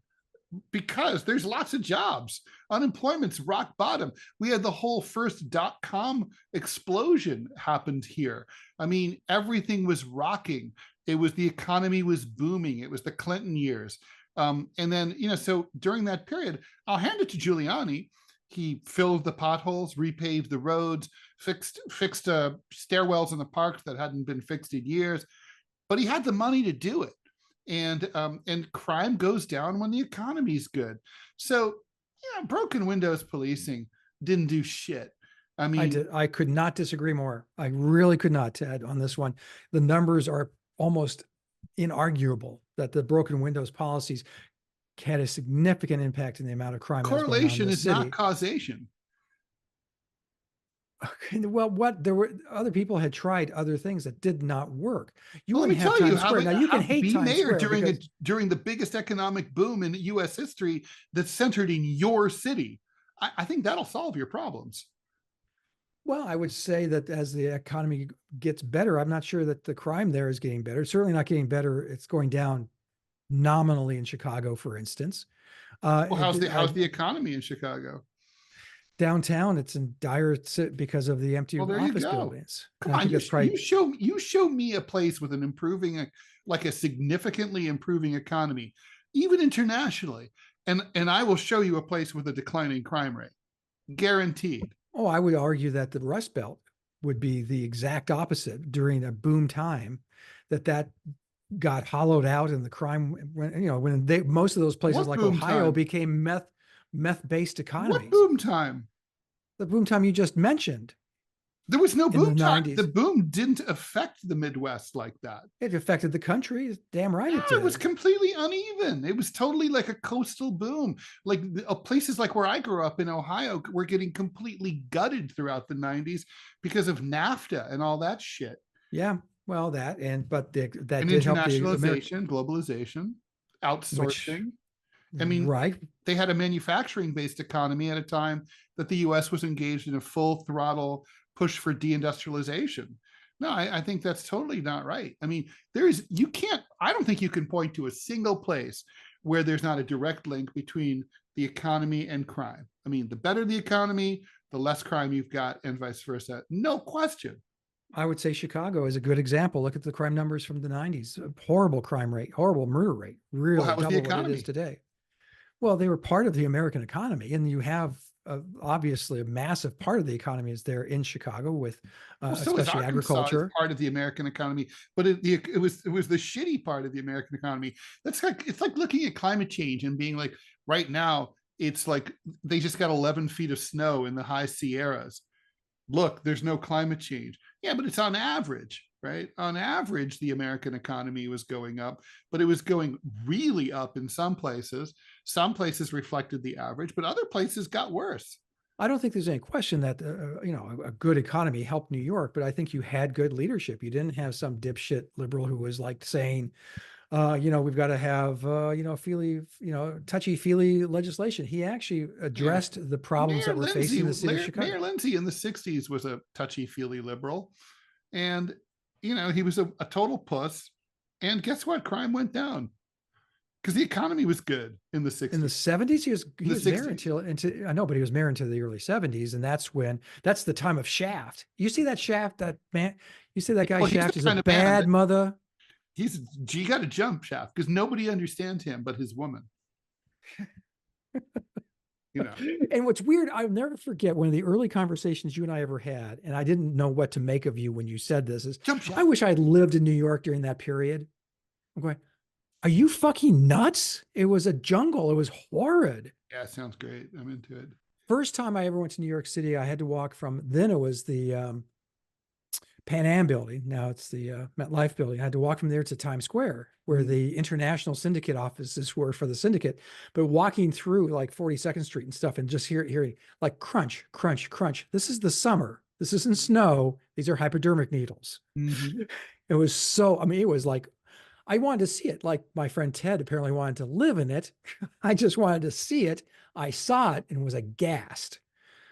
because there's lots of jobs. Unemployment's rock bottom. We had the whole first .com explosion happened here. I mean, everything was rocking. It was, the economy was booming. It was the Clinton years. And then, so during that period, I'll hand it to Giuliani. He filled the potholes, repaved the roads, fixed stairwells in the parks that hadn't been fixed in years, but he had the money to do it. And crime goes down when the economy's good. So, broken windows policing didn't do shit. I mean, I could not disagree more. I really could not, Ted, on this one. The numbers are almost inarguable that the broken windows policies had a significant impact in the amount of crime. Correlation is not causation. Okay, well, there were other people had tried other things that did not work. Let me tell you how now you can hate be Times mayor Square during the biggest economic boom in U.S. history that's centered in your city. I think that'll solve your problems. Well, I would say that as the economy gets better, I'm not sure that the crime there is getting better. It's certainly not getting better. It's going down nominally in Chicago, for instance. Well, how's the economy in Chicago? Downtown, it's in dire because of the empty office buildings. Come on, you show me a place with an improving, like a significantly improving economy, even internationally, and I will show you a place with a declining crime rate, guaranteed. Oh, I would argue that the Rust Belt would be the exact opposite during a boom time, that got hollowed out, and the crime when most of those places like Ohio became meth-based economies. What boom time? The boom time you just mentioned. There was no boom time. The boom didn't affect the Midwest like that. It affected the country. Damn right it did. It was completely uneven. It was totally like a coastal boom. Like places like where I grew up in Ohio were getting completely gutted throughout the 90s because of NAFTA and all that shit. Yeah, well, that did help the internationalization, globalization, outsourcing. I mean, right. They had a manufacturing-based economy at a time that the U.S. was engaged in a full throttle push for deindustrialization. No, I think that's totally not right. I mean, I don't think you can point to a single place where there's not a direct link between the economy and crime. I mean, the better the economy, the less crime you've got, and vice versa. No question. I would say Chicago is a good example. Look at the crime numbers from the 90s. Horrible crime rate, horrible murder rate, really double what it is today. Well, they were part of the American economy, and you have obviously a massive part of the economy is there in Chicago with especially agriculture. Part of the American economy, but it was the shitty part of the American economy. It's like looking at climate change and being like, right now it's like they just got 11 feet of snow in the high Sierras. Look, there's no climate change. Yeah, but it's on average. Right? On average, the American economy was going up, but it was going really up in some places. Some places reflected the average, but other places got worse. I don't think there's any question that a good economy helped New York, but I think you had good leadership. You didn't have some dipshit liberal who was like saying, we've got to have touchy-feely legislation. He actually addressed the problems that were facing the city of Chicago. Mayor Lindsay in the 60s was a touchy-feely liberal, and he was a total puss. And guess what? Crime went down because the economy was good in the 60s. In the 70s, he was mayor but he was mayor until the early 70s. And that's the time of Shaft. You see that Shaft, you see that guy Shaft is a bad mother. You got to jump Shaft because nobody understands him but his woman. And what's weird, I'll never forget one of the early conversations you and I ever had, and I didn't know what to make of you when you said this, is I wish I had lived in New York during that period. I'm going, are you fucking nuts? It was a jungle. It was horrid. Yeah, it sounds great. I'm into it. First time I ever went to New York City, I had to walk from, then it was the Pan Am building. Now it's the MetLife building. I had to walk from there to Times Square, where the international syndicate offices were for the syndicate. But walking through like 42nd Street and stuff, and just hearing like crunch, crunch, crunch. This is the summer. This isn't snow. These are hypodermic needles. Mm-hmm. It was it was like, I wanted to see it. Like my friend Ted apparently wanted to live in it. I just wanted to see it. I saw it and was aghast.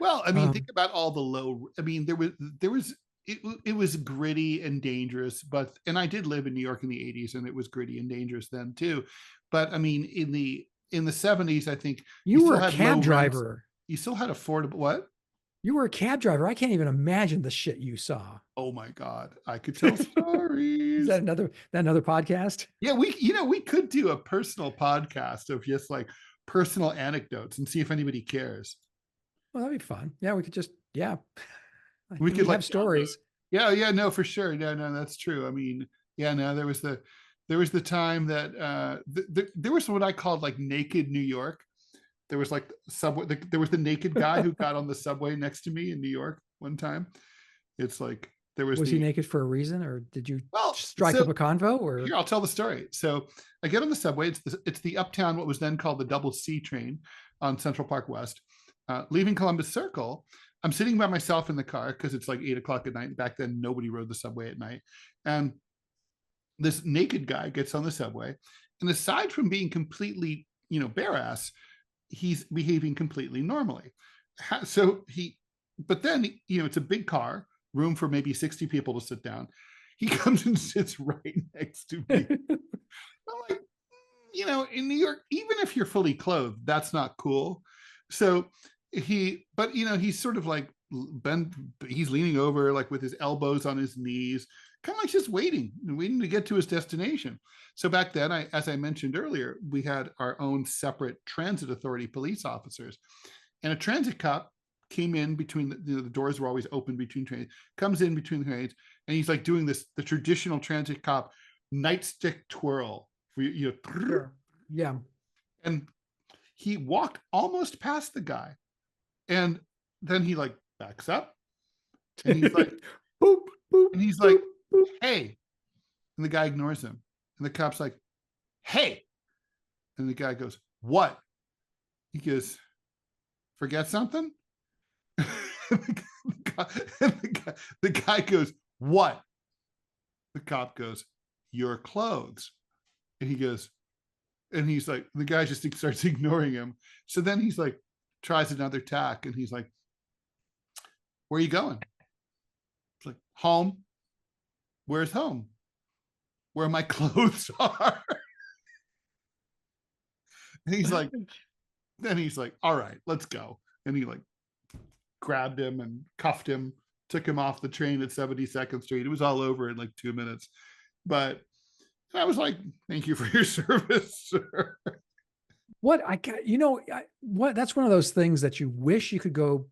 Well, I mean, think Um, about all the low. I mean, it was gritty and dangerous, but and I did live in New York in the 80s, and it was gritty and dangerous then too. But I mean, in the 70s, I think you you were still a had low cab rents. driver. You still had affordable what? You were a cab driver. I can't even imagine the shit you saw. Oh my God, I could tell Is stories. that another podcast? Yeah, we could do a personal podcast of just like personal anecdotes and see if anybody cares. Well, that'd be fun. Yeah, we could just, yeah. We could We like have download. stories. Yeah, no, for sure. No, that's true. I mean, yeah, no, there was the time that there was what I called like naked New York. There was like subway. There was the naked guy who got on the subway next to me in New York one time. It's like there was Was he the naked for a reason, or did you well. strike up So a convo? here, Or I'll tell the story. So I get on the subway. It's the Uptown, what was then called the Double C train on Central Park West. Leaving Columbus Circle, I'm sitting by myself in the car because it's like 8 o'clock at night. Back then, nobody rode the subway at night. And this naked guy gets on the subway. And aside from being completely, bare ass, he's behaving completely normally. So but then, it's a big car, room for maybe 60 people to sit down. He comes and sits right next to me. I'm like, in New York, even if you're fully clothed, that's not cool. So he's sort of like bent, he's leaning over, like with his elbows on his knees, kind of like just waiting to get to his destination. So back then, as I mentioned earlier, we had our own separate transit authority police officers, and a transit cop came in between the doors were always open between trains, comes in between the trains, and he's like doing the traditional transit cop nightstick twirl for sure. Yeah. and he walked almost past the guy, and then he like backs up, and he's like Boop, boop, and he's boop, like, boop. hey, and the guy ignores him, and the cop's like, hey, and the guy goes, what? He goes, forget something. The guy goes, what? The cop goes, your clothes. And he goes, and he's like, the guy just starts ignoring him. So then he's like, tries another tack, and he's like, where are you going? It's like, home. Where's home? Where my clothes are. And he's like, all right, let's go. And he like grabbed him and cuffed him, took him off the train at 72nd Street. It was all over in like 2 minutes. But I was like, thank you for your service, sir. What I got, what that's one of those things that you wish you could go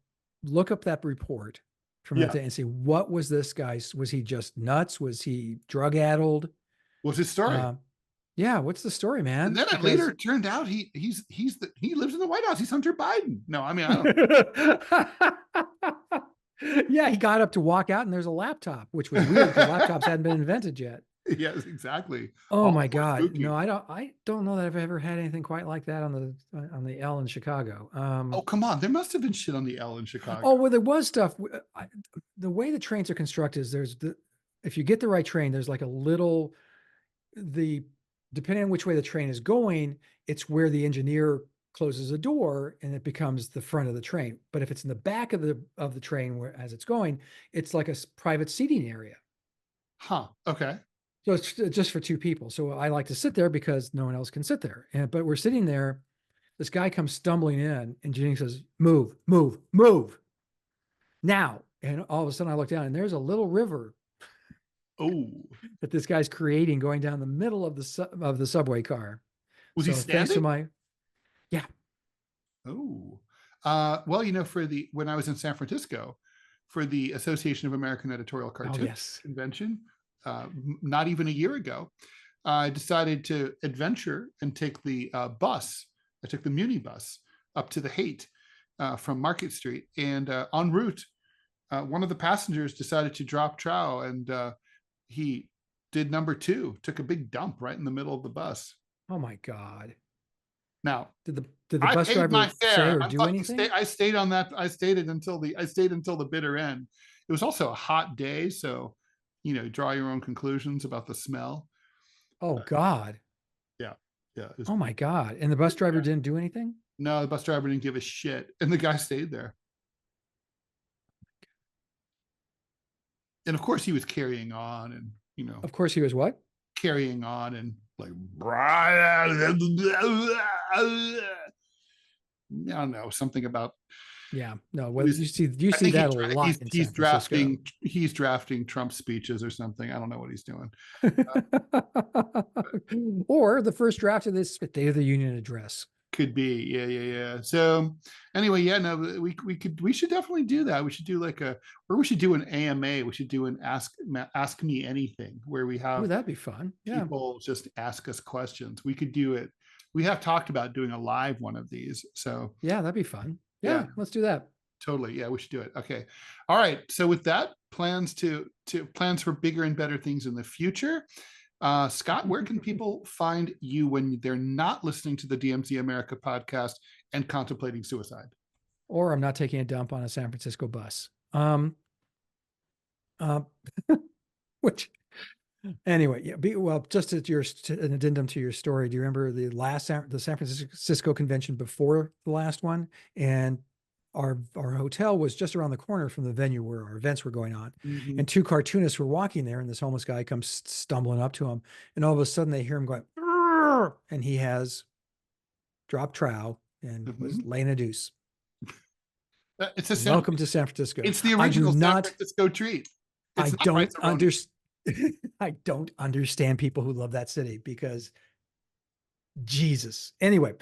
look up that report from that Yeah. day and see what was this guy's, was he just nuts? Was he drug addled? What's his story? Yeah, what's the story, And man? then it later turned out he lives in the White House. He's Hunter Biden. No, I mean, I don't. Yeah, he got up to walk out and there's a laptop, which was weird because laptops hadn't been invented yet. yes, exactly. Oh All my before God. spooky. No, I don't know that I've ever had anything quite like that on the L in Chicago. Oh, come on. There must have been shit on the L in Chicago. Oh, well, there was stuff. The way the trains are constructed is if you get the right train, there's like a little, depending on which way the train is going, it's where the engineer closes a door and it becomes the front of the train. But if it's in the back of the train where as it's going, it's like a private seating area. Huh. Okay. So it's just for two people. So I like to sit there because no one else can sit there. But we're sitting there. This guy comes stumbling in, and Jenny says, "Move, move, move now!" And all of a sudden, I look down, and there's a little river Oh, that this guy's creating going down the middle of the subway car. was So he thanks to standing? yeah. Oh, well, when I was in San Francisco for the Association of American Editorial Oh Cartoonists yes. convention, not even a year ago, I decided to adventure and take the bus. I took the Muni bus up to the Haight from Market Street, and en route, one of the passengers decided to drop trow, and he did number two, took a big dump right in the middle of the bus. Oh my God. Now, Did the I bus paid my driver say fare. or I'm do fucking anything? I stayed on that. I stayed until the bitter end. It was also a hot day, so draw your own conclusions about the smell. Oh God. Yeah, yeah. Oh my God. And the bus driver didn't do anything? No, the bus driver didn't give a shit, and the guy stayed there. And of course, he was carrying on, and Of course he was what? carrying on, and like, I don't know, something about. Yeah. No, He well, was, you I see think that a lot in he's San Francisco. drafting Trump speeches or something. I don't know what he's doing. Or the first draft of this State of the Union address. Could be, yeah. So anyway, yeah, no, we should definitely do that. We should do or we should do an AMA. We should do an ask me anything, where we Oh, have that'd be fun. Yeah. people just ask us questions. We could do it. We have talked about doing a live one of these. So Yeah, that'd be fun. Yeah, yeah, let's do that. totally. Yeah, we should do it. Okay. All right. So with that, plans plans for bigger and better things in the future. Scott, where can people find you when they're not listening to the DMZ America podcast and contemplating suicide? Or I'm not taking a dump on a San Francisco bus. Uh, which anyway, yeah. Well, just as an addendum to your story, do you remember the San Francisco convention before the last one? And our hotel was just around the corner from the venue where our events were going on. Mm-hmm. And two cartoonists were walking there, and this homeless guy comes stumbling up to him, and all of a sudden they hear him going, "Arr!" And he has dropped trow and was laying a deuce. It's Welcome to San Francisco. It's the original San Francisco treat. I don't understand. I don't understand people who love that city, because Jesus. Anyway,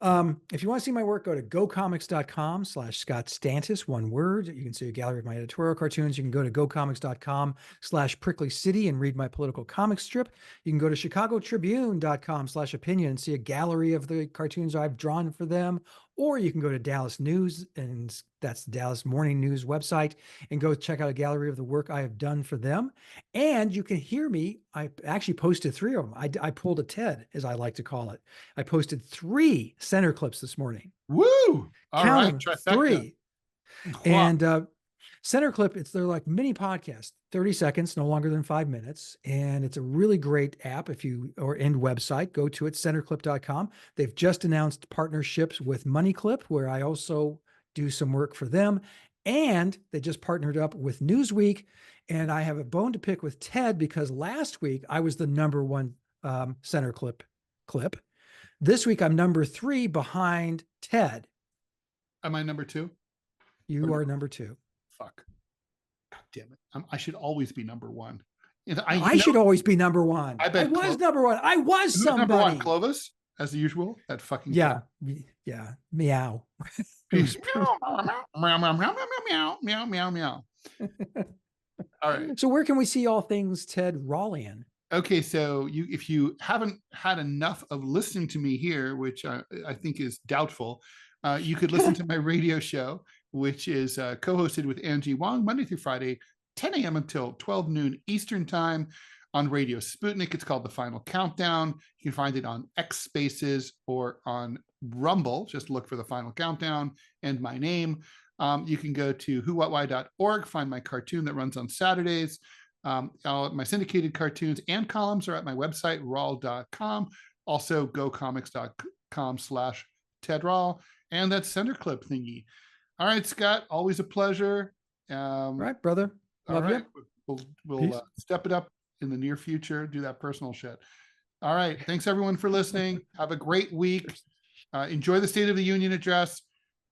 if you want to see my work, go to gocomics.com/Scott Stantis, one word. You can see a gallery of my editorial cartoons. You can go to gocomics.com/Prickly City and read my political comic strip. You can go to chicagotribune.com/opinion and see a gallery of the cartoons I've drawn for them. Or you can go to Dallas News, and that's the Dallas Morning News website, and go check out a gallery of the work I have done for them. And you can hear me. I actually posted 3 of them. I pulled a TED, as I like to call it. I posted 3 center clips this morning. Woo! All right, Count them, 3. And center clip, they're like mini podcasts, 30 seconds, no longer than 5 minutes. And it's a really great app. And website, go to it, centerclip.com. They've just announced partnerships with MoneyClip, where I also do some work for them. And they just partnered up with Newsweek. And I have a bone to pick with Ted, because last week I was the #1 center clip. This week I'm #3 behind Ted. Am I #2? You are #2. Fuck. God damn it. I should always be #1. I should always be #1. I was #1. I was somebody. #1, Clovis, as usual. That fucking yeah. Meow. meow, meow, meow, meow. All right. So where can we see all things Ted Rallian? Okay, so if you haven't had enough of listening to me here, which I think is doubtful, you could listen to my radio show, which is co-hosted with Angie Wong, Monday through Friday, 10 a.m. until 12 noon Eastern time on Radio Sputnik. It's called The Final Countdown. You can find it on X Spaces or on Rumble. Just look for The Final Countdown and my name. You can go to whowhatwhy.org, find my cartoon that runs on Saturdays. My syndicated cartoons and columns are at my website, rall.com. Also, gocomics.com/Ted Rall. And that center clip thingy. All right, Scott, always a pleasure. All right, brother. Love you. We'll step it up in the near future, do that personal shit. All right. Thanks, everyone, for listening. Have a great week. Enjoy the State of the Union address.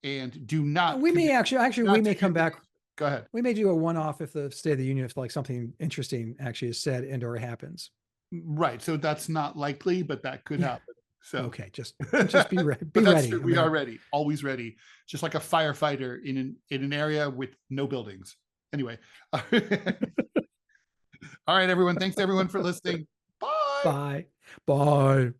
And do not. We may we may come back. Go ahead. We may do a one-off if the State of the Union, if like something interesting actually is said and or happens. Right. So that's not likely, but that could happen. So okay, just be ready. Be ready. We are ready. Always ready. Just like a firefighter in an area with no buildings. Anyway. All right, everyone. Thanks everyone for listening. Bye. Bye.